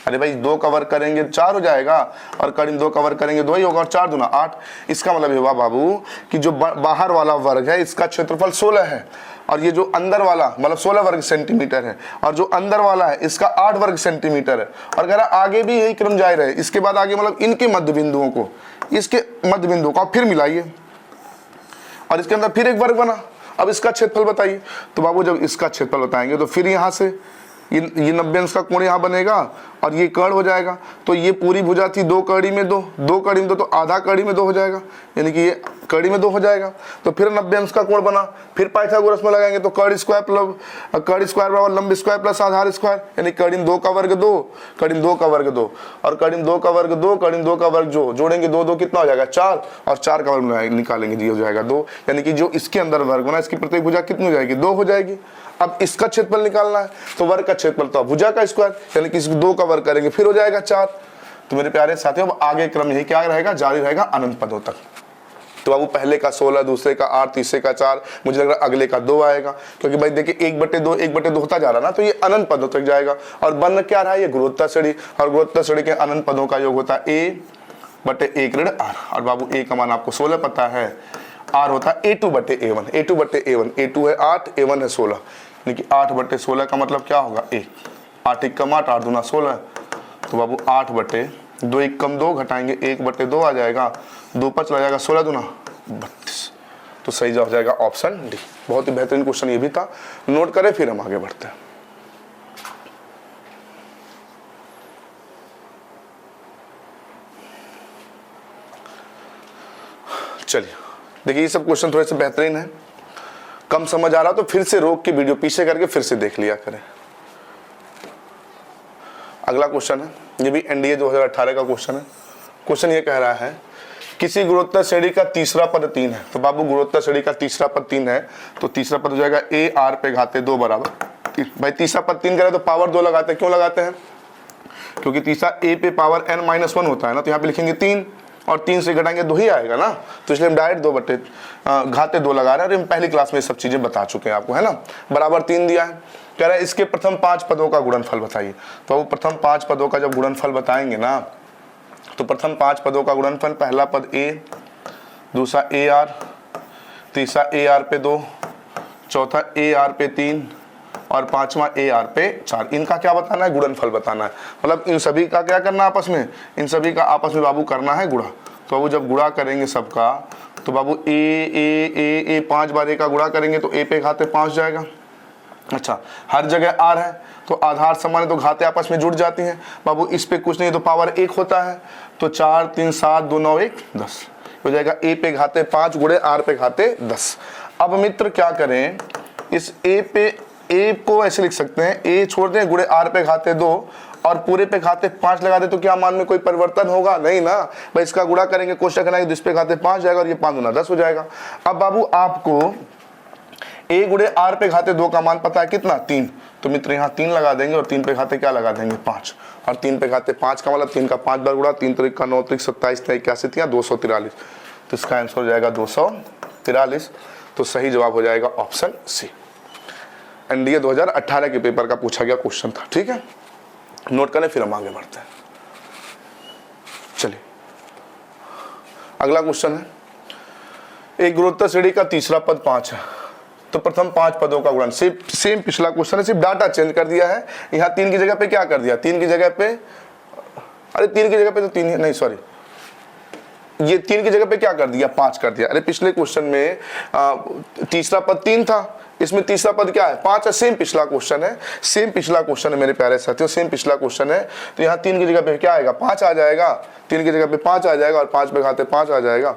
अरे भाई 2 का वर्ग करेंगे 4 हो जाएगा, और कड़ी में 2 का वर्ग करेंगे 2 ही होगा, और 4 दूना 8। इसका मतलब ये हुआ बाबू कि जो बाहर वाला वर्ग है इसका क्षेत्रफल 16 है, और ये जो अंदर वाला मतलब 16 वर्ग सेंटीमीटर है, और जो अंदर वाला है इसका 8 वर्ग सेंटीमीटर है। और अगर आगे भी यही क्रम जारी रहे, इसके बाद आगे मतलब इनके मध्य बिंदुओं को, इसके मध्य बिंदुओं को फिर मिलाइए, और इसके अंदर फिर एक वर्ग बना। अब इसका क्षेत्रफल बताइए। तो बाबू जब इसका क्षेत्रफल बताएंगे तो फिर यहाँ से ये 90 अंश का कोण यहाँ बनेगा, और ये कर्ण हो जाएगा। तो ये पूरी भुजा थी 2 कड़ी में 2, 2 कड़ी में 2, तो आधा कड़ी में 2 हो जाएगा, यानी कि ये कड़ी में 2 हो जाएगा। तो फिर 90 अंश का कोण बना, फिर पाइथागोरस में लगाएंगे तो कर्ण स्क्वायर बराबर लंब स्क्वायर प्लस आधार स्क्वायर, यानी कड़ी में 2 का वर्ग 2, कड़ी में 2 का वर्ग 2, और कड़ी में 2 का वर्ग 2, कड़ी में 2 का वर्ग जो जोड़ेंगे 2 2 कितना हो जाएगा 4, और 4 का वर्ग निकालेंगे, ये हो जाएगा 2, यानी कि जो इसके अंदर वर्ग बना इसकी प्रत्येक भुजा कितनी हो जाएगी, 2 हो जाएगी। अब इसका क्षेत्रफल निकालना है, तो वर्ग का क्षेत्रफल तो भुजा का स्क्वायर, यानी कि 2 का वर्ग करेंगे फिर हो जाएगा 4। तो मेरे प्यारे साथियों अब आगे क्रम यही क्या रहेगा, जारी रहेगा अनंत पदों तक। तो बाबू पहले का 16, दूसरे का 8, तीसरे का 4, मुझे लग रहा है अगले का 2 आएगा, क्योंकि भाई देखिए 1/2 होता जा रहा ना, तो ये अनंत पदों तक जाएगा। और बन क्या रहा है, ये गुणोत्तर श्रेणी, और गुणोत्तर श्रेणी के अनंत पदों का योग होता है a/a r। और बाबू a का मान आपको 16 पता है, r होता है a2/a1, a2/a1, a2 है 8, a1 है 16, यानी कि 8/16 का मतलब क्या होगा, 1, 8 1 8, 8 दूना 16। तो बाबू 8/2, 1 कम 2 घटाएंगे 1/2 आ जाएगा, 2 पर चला जाएगा 16 दूना 32। तो सही जवाब हो जाएगा ऑप्शन डी। बहुत ही बेहतरीन क्वेश्चन ये भी था, नोट करें फिर हम आगे बढ़ते हैं। चलिए देखिए ये सब क्वेश्चन थोड़े से बेहतरीन है, कम समझ आ रहा तो फिर से रोक के वीडियो पीछे करके फिर से देख लिया करें। अगला क्वेश्चन है, ये भी एनडीए 2018 का क्वेश्चन है। क्वेश्चन ये कह रहा है किसी गुणोत्तर श्रेणी का तीसरा पद 3 है। तो बाबू गुणोत्तर श्रेणी का तीसरा पद 3 है, तो तीसरा पद हो जाएगा a r पे घाते 2 बराबर 3। भाई तीसरा पद 3 करें तो पावर 2 लगाते हैं, क्यों लगाते हैं, क्योंकि तीसरा a पे पावर n-1 होता है ना, तो यहाँ पे लिखेंगे 3, और 3 से घटाएंगे 2 ही आएगा ना, तो इसलिए हम डायरेक्ट 2/घाते 2 लगा रहे हैं। और हम पहली क्लास में सब चीजें बता चुके हैं आपको, है ना। बराबर 3 दिया है, कह रहा है इसके प्रथम 5 पदों का गुणनफल बताइए। तो वो प्रथम 5 पदों का जब गुणनफल बताएंगे ना, तो प्रथम 5 पदों का गुणनफल, पहला पद a, दूसरा a r, तीसरा a r पे 2, चौथा ए आर पे 3 और पांचवा ए आर पे 4। इनका क्या बताना है? गुणनफल बताना है। मतलब इन सभी का क्या करना है आपस में? इन सभी का आपस में बाबू करना है गुणा। तो बाबू जब गुणा करेंगे सबका तो बाबू ए 5 बार ए का गुणा करेंगे तो ए पे घाते 5 जाएगा। अच्छा, हर जगह आर है तो आधार समान है तो घाते आपस में जुड़ जाती हैं बाबू। इस पे कुछ नहीं तो पावर 1 होता है तो 4 3 7 2 9 1 10 हो जाएगा। ए पे घाते 5 गुणे आर पे घाते 10। अब मित्र क्या करें, इस ए को ऐसे लिख सकते हैं, ए छोड़ दें गुणे आर पे घाते 2 और पूरे पे घाते 5 लगा दे तो क्या मान में कोई परिवर्तन होगा? नहीं ना भाई। इसका गुणा करेंगे कोष्टक बनाएंगे तो इस पे घाते 5 जाएगा और ये 5 गुना 10 हो जाएगा। अब बाबू आपको ए गुणे आर पे घाते 2 का मान पता है कितना? 3। तो मित्र यहाँ 3 लगा देंगे और 3 पे घाते क्या लगा देंगे? 5। और 3 पे घाते 5 का मतलब 3 का 5 बार गुणा, 3 त्रिक का 9 त्रिक 27 81 243। तो इसका आंसर हो जाएगा 243। तो सही जवाब हो जाएगा ऑप्शन सी। एनडीए 2018 के पेपर का पूछा गया क्वेश्चन था। ठीक है, नोट करें फिर हम आगे बढ़ते हैं। चलिए अगला क्वेश्चन है, एक गुणोत्तर श्रेणी का तीसरा पद 5 है तो प्रथम 5 पदों का गुणन। सेम पिछला क्वेश्चन है, सिर्फ डाटा चेंज कर दिया है। यहाँ 3 की जगह पे क्या कर दिया? 3 की जगह पे, अरे 3 की जगह पे तो 3 नहीं सॉरी, ये 3 की जगह पे क्या कर दिया? 5 कर दिया। अरे पिछले क्वेश्चन में तीसरा पद 3 था, इसमें तीसरा पद क्या है? 5 है। सेम पिछला क्वेश्चन है, सेम पिछला क्वेश्चन है मेरे प्यारे साथियों, सेम पिछला क्वेश्चन है। तो यहाँ 3 की जगह पे क्या आएगा? 5 आ जाएगा। 3 की जगह पे 5 आ जाएगा और 5 पे घाते 5 आ जाएगा।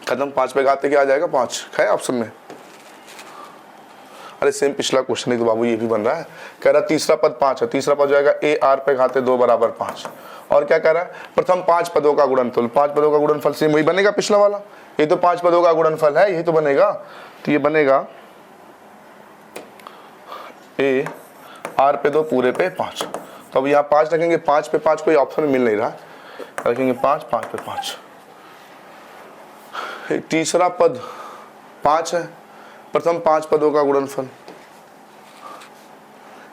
खत्म। 5 पे घाते क्या आ जाएगा? 5 है ऑप्शन में। अरे सेम पिछला क्वेश्चन ही तो बाबू ये भी बन रहा है। कह रहा तीसरा पद 5 है, तीसरा पद जाएगा ए आर पे घाते 2 बराबर 5। और क्या कह रहा है? प्रथम 5 पदों का गुणनफल। 5 पदों का गुणनफल सेम वही बनेगा पिछला वाला, ये तो 5 पदों का गुणनफल है, यही तो बनेगा। तो ये बनेगा ए आर पे 2 पूरे पे 5। तो अब यहाँ 5 रखेंगे, 5 पे 5 कोई ऑप्शन मिल नहीं रहा, रखेंगे 5 5 पे 5। तीसरा पद 5 है, प्रथम 5 पदों का गुणनफल।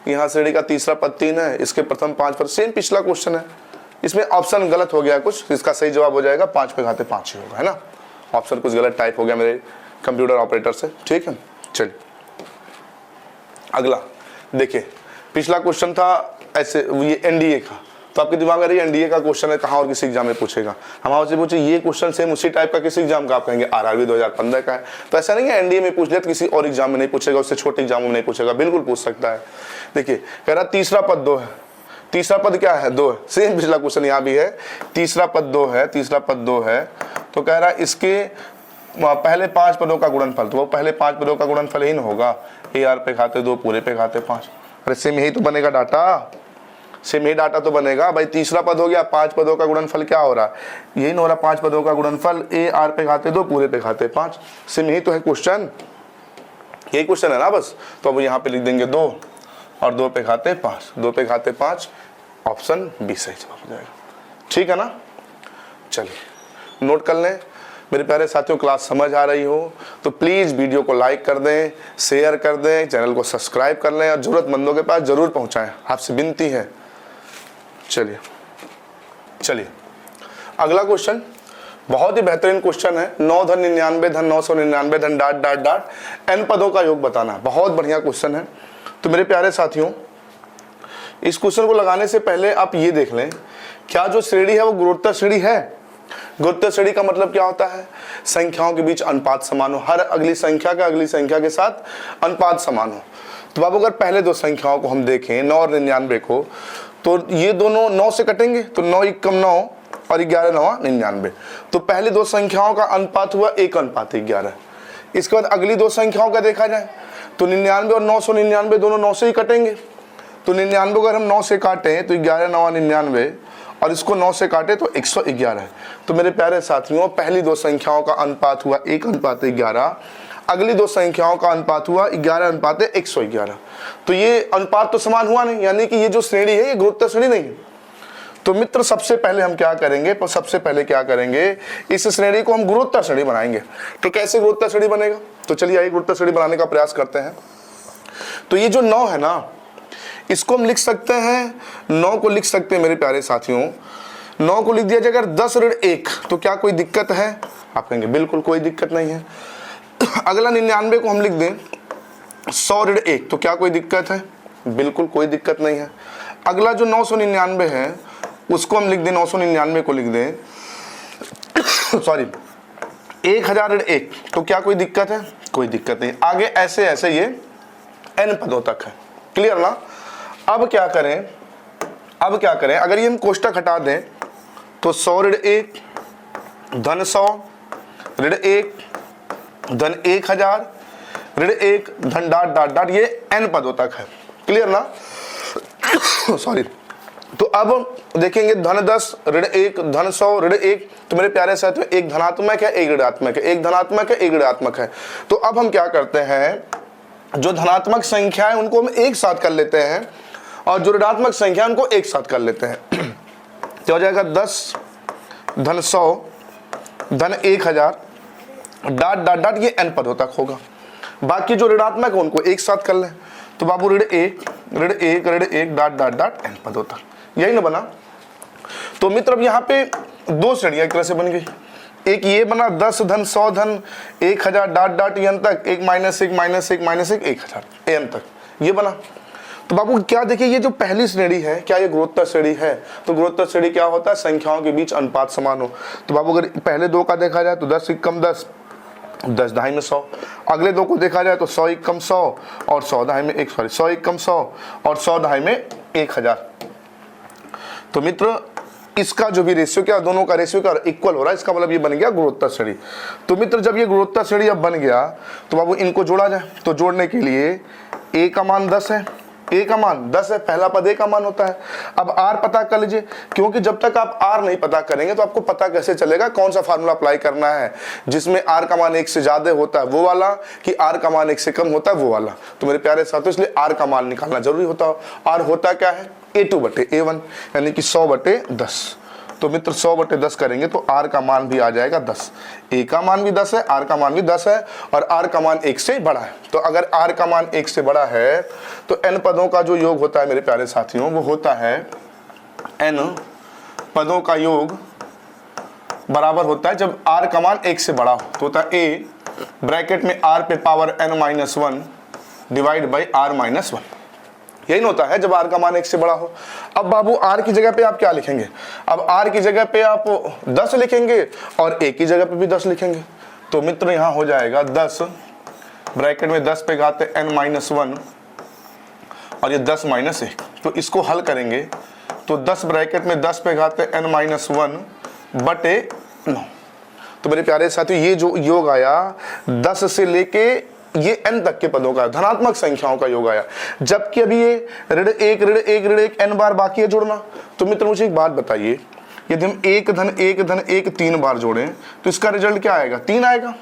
यहाँ श्रेणी का तीसरा पद 3 है, इसके प्रथम 5 पद। सेम पिछला क्वेश्चन है, इसमें ऑप्शन गलत हो गया कुछ, इसका सही जवाब हो जाएगा 5 पे घाते 5 ही होगा, है ना। ऑप्शन कुछ गलत टाइप हो गया मेरे कंप्यूटर ऑपरेटर से। ठीक है, चलिए अगला देखिए। पिछला क्वेश्चन था ऐसे ये एनडीए का, तो आपके दिमाग में रही एनडीए का क्वेश्चन है, कहाँ और किसी एग्जाम में पूछेगा। हम आपसे पूछे ये क्वेश्चन सेम उसी टाइप का किसी एग्जाम का, आप कहेंगे आरआरबी 2015 का है। तो ऐसा नहीं है एनडीए में पूछ लिया तो किसी और एग्जाम में नहीं पूछेगा, उससे छोटे एग्जाम में नहीं पूछेगा, बिल्कुल पूछ सकता है। देखिए कह रहा तीसरा पद 2 है, तीसरा पद क्या है? 2 है। सेम पिछला क्वेश्चन यहाँ भी है, तीसरा पद 2 है, तीसरा पद 2 है। तो कह रहा इसके पहले 5 पदों का गुणनफल, तो वो पहले 5 पदों का गुणनफल ही ना होगा, ए आर पे घाते 2 पूरे पे घाते 5। अरे सेम यही तो बनेगा डाटा, सेम यही डाटा तो बनेगा भाई। तीसरा पद हो गया, 5 पदों का गुणनफल क्या हो रहा है? यही ना हो रहा, 5 पदों का गुणनफल ए आर पे घाते 2 पूरे पे घाते 5। सेम यही तो है क्वेश्चन, यही क्वेश्चन है ना बस। तो अब यहाँ पे लिख देंगे 2 और 2 पे घाते 5, 2 पे घाते 5, ऑप्शन बी सही जवाब हो जाएगा। ठीक है ना, चलिए नोट कर लें। मेरे प्यारे साथियों, क्लास समझ आ रही हो तो प्लीज़ वीडियो को लाइक कर दें, शेयर कर दें, चैनल को सब्सक्राइब कर लें और ज़रूरतमंदों के पास ज़रूर पहुंचाएं, आपसे विनती है। चलिए अगला क्वेश्चन बहुत ही बेहतरीन क्वेश्चन है। 9 धन 99 धन 999 धन डाट डाट डाट n पदों का योग बताना। बहुत बढ़िया क्वेश्चन है। तो मेरे प्यारे साथियों, इस क्वेश्चन को लगाने से पहले आप ये देख लें, क्या जो श्रेणी है वो गुणोत्तर श्रेणी है? गुणोत्तर श्रेणी का मतलब क्या होता है? संख्याओं के बीच अनुपात समान हो, हर अगली संख्या का अगली संख्या के साथ अनुपात समान हो। तो बाबू अगर पहले दो संख्याओं को हम देखें 9 और 99 को, तो ये दोनों 9 से कटेंगे, तो 9 1 कम 9 और 11 9 99। तो पहले दो संख्याओं का अनुपात हुआ 1:11। इसके बाद अगली दो संख्याओं का देखा जाए तो 99 और 999 दोनों 9 से ही कटेंगे। तो 99 को अगर हम 9 से काटें तो 11 9 99 और इसको 9 से काटे तो 111 है। तो मेरे प्यारे साथियों, पहली दो संख्याओं का अनुपात हुआ 1:11, अगली दो संख्याओं का अनुपात हुआ 11:111। तो ये अनुपात तो समान हुआ नहीं, यानी कि ये जो श्रेणी है ये गुणोत्तर श्रेणी नहीं है। तो मित्र सबसे पहले हम क्या करेंगे, सबसे पहले क्या करेंगे, इस श्रेणी को हम गुणोत्तर श्रेणी बनाएंगे। तो कैसे गुणोत्तर श्रेणी बनेगा? तो चलिए आइए गुणोत्तर श्रेणी बनाने का प्रयास करते हैं। तो ये जो 9 है ना, इसको हम लिख सकते हैं, 9 को लिख सकते हैं मेरे प्यारे साथियों, 9 को लिख दिया जाए अगर 10 ऋण 1, तो क्या कोई दिक्कत है? आप कहेंगे बिल्कुल कोई दिक्कत नहीं है। अगला 99 को हम लिख दें 100 ऋण 1, तो क्या कोई दिक्कत है? बिल्कुल कोई दिक्कत नहीं है। अगला जो 999 है उसको हम लिख दें, 999 को लिख दें सॉरी 1000 ऋण 1, तो क्या कोई दिक्कत है? कोई दिक्कत नहीं। आगे ऐसे ऐसे ये n पदों तक है। क्लियर ना? अब क्या करें, अगर ये हम कोष्टक हटा दें तो 100 ऋण 1 धन 100 ऋण 1 धन 1000 ऋण 1 धन डाट डाट डाट, ये n पदों तक है। क्लियर ना? सॉरी। तो अब देखेंगे धन 10 ऋण 1 धन 100 ऋण 1, तो मेरे प्यारे साथियों एक धनात्मक है, एक ऋणात्मक है, एक धनात्मक है, एक ऋणात्मक है। तो अब हम क्या करते हैं, जो धनात्मक संख्या है उनको हम एक साथ कर लेते हैं और जो ऋणात्मक संख्या उनको एक साथ कर लेते हैं। तो हो जाएगा 10 धन 100 धन 1000 डाट डाट डाट, ये n पदों तक होगा। बाकी जो ऋणात्मक है उनको एक साथ कर लें, तो बाबू ऋण 1 ऋण 1 ऋण 1 डाट डाट डाट n पदों तक, यही ना बना। तो मित्र अब यहाँ पे दो श्रेणियां एक तरह से बन गई। एक ये बना 10 धन 100 धन 1000 डाट डाट n तक, एक -1 -1 -1 1000 n तक, ये बना। तो बाबू क्या देखिए, ये जो पहली श्रेणी है क्या ये गुणोत्तर श्रेणी है? तो गुणोत्तर श्रेणी क्या होता है? संख्याओं के बीच अनुपात समान हो। तो बाबू अगर पहले दो का देखा जाए तो 10 कम 10, 10 दहाई में 100। अगले दो को देखा जाए तो 100 कम 100 और 100 दहाई में 100 कम 100 और 100 दहाई में 1000। तो मित्र इसका जो भी रेशियो क्या, दोनों का रेशियो क्या इक्वल हो रहा है, इसका मतलब ये बन गया गुणोत्तर श्रेणी। तो मित्र जब ये गुणोत्तर श्रेणी अब बन गया तो बाबू इनको जोड़ा जाए। तो जोड़ने के लिए a का मान 10 है, a का मान 10 है, पहला पद a का मान होता है। अब r पता कर लीजिए, क्योंकि जब तक आप r नहीं पता करेंगे तो आपको पता कैसे चलेगा कौन सा फार्मूला अप्लाई करना है, जिसमें r का मान 1 से ज्यादा होता है वो वाला कि r का मान 1 से कम होता है वो वाला। तो मेरे प्यारे साथियों इसलिए r का मान निकालना जरूरी होता है। r होता क्या है? a2/a1 यानी कि 100/10। तो मित्र 100/10 करेंगे तो r का मान भी आ जाएगा 10। a का मान भी 10 है, r का मान भी 10 है और r का मान 1 से बड़ा है। तो अगर r का मान 1 से बड़ा है तो n पदों का जो योग होता है मेरे प्यारे साथियों वो होता है n पदों का योग बराबर होता है जब r का मान 1 से बड़ा हो, तो होता है a ब्रैकेट में r पे power n-1 divide by r-1, यही होता है जब r का मान 1 से बड़ा हो। अब बाबू r की जगह पे आप क्या लिखेंगे? अब r की जगह पे आप 10 लिखेंगे और a की जगह पे भी 10 लिखेंगे। तो मित्र यहाँ हो जाएगा 10 ब्रैकेट में 10 पे घाते n-1 और ये 10 -1। तो इसको हल करेंगे तो 10 ब्रैकेट में 10 पे घाते n-1/9। तो मेरे प्यारे साथियों ये जो योग आया 10 से लेके ये n तक के पदों का धनात्मक संख्याओं का योग आया, जबकि अभी ये ऋण 1 ऋण 1 ऋण 1 n बार बाकी है जोड़ना। तो मित्र मुझे एक बात बताइए, यदि हम 1 धन 1 धन 1 3 बार जोड़ें तो इसका रिजल्ट क्या आएगा? 3 आएगा।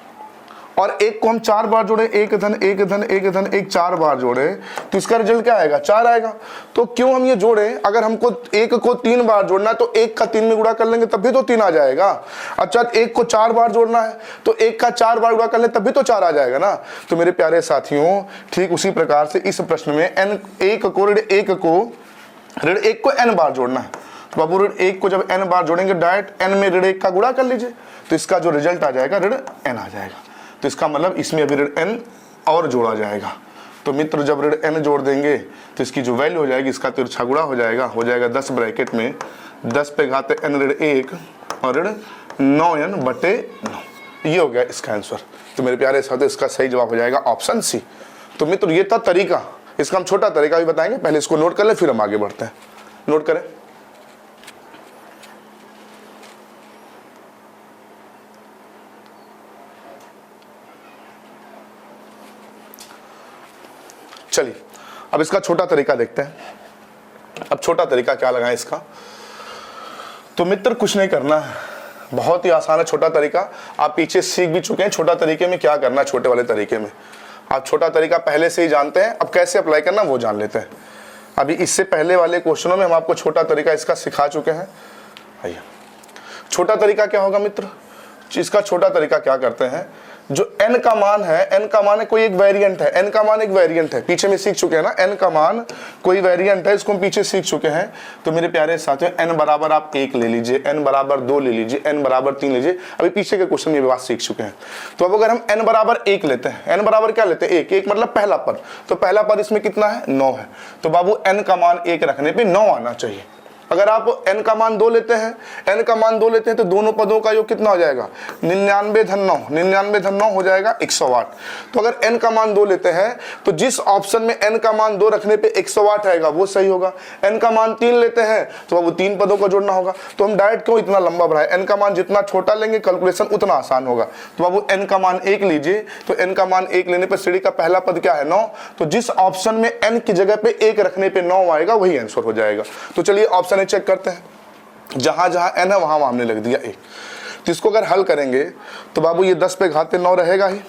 और 1 को हम 4 बार जोड़े, 1 धन 1 धन 1 धन 1 4 बार जोड़े तो इसका रिजल्ट क्या आएगा? 4 आएगा। तो क्यों हम ये जोड़े? अगर हमको 1 को 3 बार जोड़ना है तो 1 का 3 में गुणा कर लेंगे तब भी तो 3 आ जाएगा। अच्छा 1 को 4 बार जोड़ना है तो 1 का 4 बार गुणा कर ले तब भी तो 4 आ जाएगा ना। तो मेरे प्यारे साथियों ठीक उसी प्रकार से इस प्रश्न में ऋण 1 को n बार जोड़ना है। तो बाबू ऋण 1 को जब n बार जोड़ेंगे डायरेक्ट n में ऋण 1 का गुणा कर लीजिए, तो इसका जो रिजल्ट आ जाएगा ऋण n आ जाएगा। तो इसका मतलब इसमें अभी ऋण n और जोड़ा जाएगा। तो मित्र जब ऋण n जोड़ देंगे तो इसकी जो वैल्यू हो जाएगी इसका तिरछा गुणा हो जाएगा 10 ब्रैकेट में 10 पे घाते n ऋण 1 और ऋण 9n/9। ये हो गया इसका आंसर। तो मेरे प्यारे साथियों इसका सही जवाब हो जाएगा ऑप्शन सी। तो मित्र ये था तरीका, इसका हम छोटा तरीका भी बताएंगे, पहले इसको नोट कर ले फिर हम आगे बढ़ते हैं। नोट करें। चलिए अब इसका छोटा तरीका देखते हैं। अब छोटा तरीका क्या लगाएं इसका? तो मित्र कुछ नहीं करना है, बहुत ही आसान है छोटा तरीका। आप पीछे सीख भी चुके हैं छोटा तरीके में क्या करना है। छोटे वाले तरीके में आप छोटा तरीका पहले से ही जानते हैं, अब कैसे अप्लाई करना वो जान लेते हैं। अभी इससे पहले वाले क्वेश्चनों में हम आपको छोटा तरीका इसका सिखा चुके हैं। आइए छोटा तरीका क्या होगा मित्र? इसका छोटा तरीका क्या करते हैं, जो n का मान है कोई एक वेरिएंट है, n का मान एक वेरिएंट है, पीछे में सीख चुके हैं ना, n का मान कोई वेरिएंट है, इसको हम पीछे सीख चुके हैं। तो मेरे प्यारे साथियों n बराबर आप 1 ले लीजिए, n बराबर 2 ले लीजिए, n बराबर 3 लीजिए, अभी पीछे के क्वेश्चन में बात सीख चुके हैं। तो अब अगर हम n बराबर 1 लेते हैं, n बराबर क्या लेते हैं 1, 1 मतलब पहला पद, तो पहला पद इसमें कितना है 9 है, तो बाबू n का मान 1 रखने पे 9 आना चाहिए। अगर आप n का मान 2 लेते हैं, n का मान 2 लेते हैं तो दोनों पदों का योग कितना हो जाएगा 99 धन 9, 99 धन 9 हो जाएगा 108। तो अगर n का मान 2 लेते हैं तो जिस ऑप्शन में n का मान 2 रखने पे 108 आएगा वो सही होगा। n का मान 3 लेते हैं तो अब 3 पदों को जोड़ना होगा। तो हम डायरेक्ट क्यों इतना लंबा बढ़ाए, n का मान जितना छोटा लेंगे कैलकुलेशन उतना आसान होगा। तो बाबू n का मान 1 लीजिए, तो n का मान 1 लेने पर श्रेणी का पहला पद क्या है 9, तो जिस ऑप्शन में n की जगह पे 1 रखने पे 9 आएगा वही आंसर हो जाएगा। तो चलिए ऑप्शन चेक करते हैं, जहां जहां n है वहां हमने लिख दिया 1। तो इसको अगर हल करेंगे तो बाबू ये 10 पे घाते 9 रहेगा ही,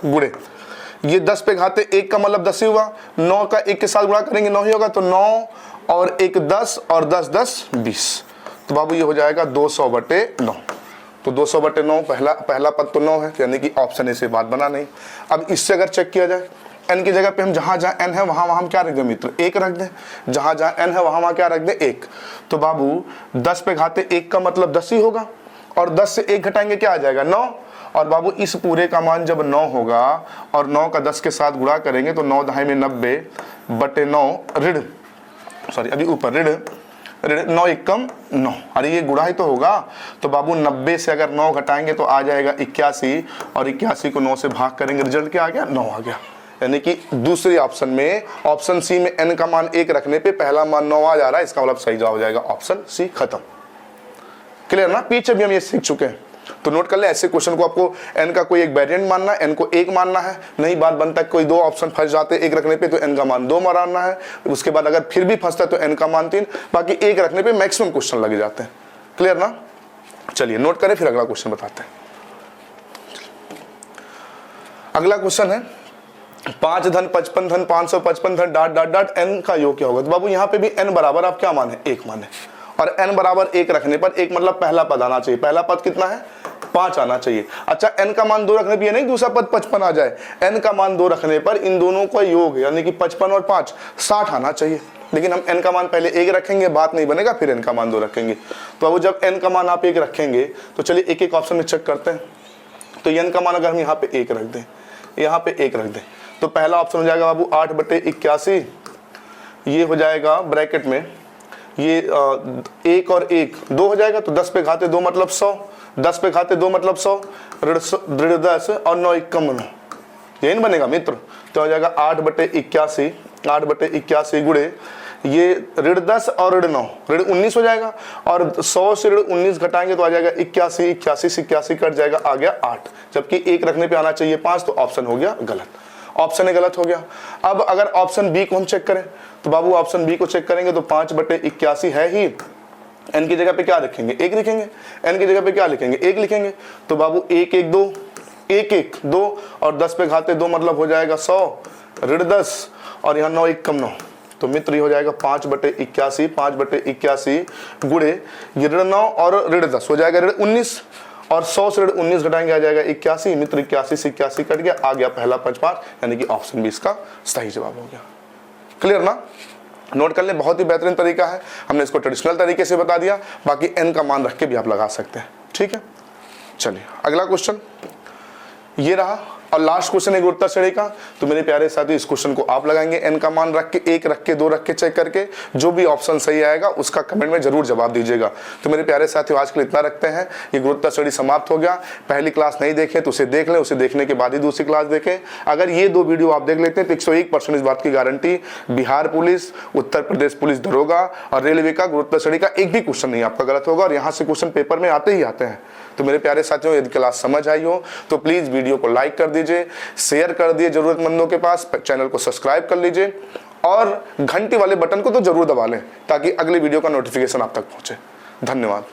गुड़े ये 10 पे घाते 1 का मतलब 10 ही हुआ, 9 का 1 के साथ गुणा करेंगे 9 ही होगा, तो 9 और 1 10 और 10 10 20, तो बाबू ये हो जाएगा 200/9। तो 200/9 पहला पद तो 9 है, यानी कि ऑप्शन ए से बात बना नहीं। अब इससे अगर चेक किया जाए n की जगह पे हम जहां जहां n है वहां वहां हम क्या रख दें मित्र 1 रख दें, जहां जहां n है वहां वहां क्या रख दें 1। तो बाबू 10 पे घाते 1 का मतलब 10 ही होगा, और 10 से 1 घटाएंगे क्या आ जाएगा 9, और बाबू इस पूरे का मान जब 9 होगा और 9 का 10 के साथ गुणा करेंगे तो 9 दहाई में 90/9 ऋण, सॉरी अभी ऊपर ऋण 9 एकम 9, अरे ये गुणा ही तो होगा। तो बाबू 90 से अगर 9 घटाएंगे तो आ जाएगा 81, और 81 को 9 से भाग करेंगे, रिजल्ट क्या आ गया 9 आ गया। यानी कि दूसरी ऑप्शन में, ऑप्शन सी में n का मान 1 रखने पे पहला मान 9 आ जा रहा है, इसका मतलब सही जवाब हो जाएगा ऑप्शन सी। खत्म, क्लियर ना, पीछे भी हम ये सीख चुके हैं। तो नोट कर ले, ऐसे क्वेश्चन को आपको n का कोई एक वेरिएंट मानना है, n को 1 मानना है, नहीं बात बनता है कोई 2 ऑप्शन फंस जाते 1 रखने पे तो n का मान 2 मानना है, उसके बाद अगर फिर भी फंसता है तो n का मान 3, बाकी 1 रखने पे मैक्सिमम क्वेश्चन लगे जाते हैं। क्लियर ना, चलिए नोट करें, फिर अगला क्वेश्चन बताते हैं। अगला क्वेश्चन है 5 धन 55 धन 555 धन डाट डाट डाट n का योग क्या होगा। तो बाबू यहाँ पे भी n बराबर आप क्या माने 1 माने, और n बराबर 1 रखने पर 1 मतलब पहला पद आना चाहिए, पहला पद कितना है 5 आना चाहिए। अच्छा n का मान 2 रखने पर ये नहीं दूसरा पद 55 आ जाए, n का मान 2 रखने पर इन दोनों का योग यानी कि 55 और 5 60 आना चाहिए, लेकिन हम n का मान पहले 1 रखेंगे, बात नहीं बनेगा, फिर n का मान 2 रखेंगे। तो अब जब n का मान आप 1 रखेंगे तो चलिए एक एक ऑप्शन में चेक करते हैं। तो n का मान अगर हम यहाँ पे 1 रख दें, यहाँ पे 1 रख दें, तो पहला ऑप्शन हो जाएगा बाबू 8/81, ये हो जाएगा ब्रैकेट में ये 1 और 1 2 हो जाएगा, तो 10 पे घाते 2 मतलब 100, 10 पे घाते 2 मतलब 100, ऋण 10 और 9 एकम 9, यही नहीं बनेगा मित्र। तो हो जाएगा 8/81, 8/81 गुणे ये ऋण 10 और ऋण 9, ऋण 19 हो जाएगा, और 100 से ऋण 19 घटाएंगे तो आ जाएगा 81, 81 से 81 कट जाएगा, आ गया 8, जबकि 1 रखने पे आना चाहिए 5, तो ऑप्शन हो गया गलत, ऑप्शन ए गलत हो गया। अब अगर ऑप्शन बी को हम चेक करें तो बाबू ऑप्शन बी को चेक करेंगे तो 5/81 है ही, n की जगह पे क्या लिखेंगे 1 लिखेंगे, n की जगह पे क्या लिखेंगे 1 लिखेंगे, तो बाबू 1 1 2 1 1 2 और 10 पे घाते 2 मतलब हो जाएगा 100, ऋण 10 और यहाँ 9 1 कम 9, तो मित्र ये हो जाएगा 5/81, 5/81 गुणे ये ऋण 9 और ऋण 10 हो जाएगा ऋण 19, और 100 से ऋण 19 घटाएंगे आ जाएगा 81, मित्र 81 से 81 कट गया, आ गया पहला 55, यानी कि ऑप्शन बी इसका सही जवाब हो गया। क्लियर ना, नोट कर ले, बहुत ही बेहतरीन तरीका है, हमने इसको ट्रेडिशनल तरीके से बता दिया, बाकी n का मान रख के भी आप लगा सकते हैं। ठीक है, चलिए अगला क्वेश्चन ये रहा, और लास्ट क्वेश्चन है गुरुत्वा श्रेणी का। तो मेरे प्यारे साथी इस क्वेश्चन को आप लगाएंगे n का मान रख के, 1 रख के, 2 रख के चेक करके, जो भी ऑप्शन सही आएगा उसका कमेंट में जरूर जवाब दीजिएगा। तो मेरे प्यारे साथियों आज के लिए इतना रखते हैं, ये गुरुत्वा श्रेणी समाप्त हो गया। पहली क्लास नहीं देखे तो उसे देख लें, उसे देखने के बाद ही दूसरी क्लास देखें। अगर ये 2 वीडियो आप देख लेते हैं तो 101% इस बात की guarantee, Bihar police, Uttar Pradesh police दरोगा और रेलवे का गुरुत्वा श्रेणी का एक भी क्वेश्चन नहीं आपका गलत होगा, और यहाँ से क्वेश्चन पेपर में आते ही आते हैं। तो मेरे प्यारे साथियों यदि क्लास समझ आई हो तो प्लीज वीडियो को लाइक कर दीजिए, शेयर कर दिए जरूरतमंदों के पास, चैनल को सब्सक्राइब कर लीजिए, और घंटी वाले बटन को तो जरूर दबा लें ताकि अगले वीडियो का नोटिफिकेशन आप तक पहुंचे। धन्यवाद।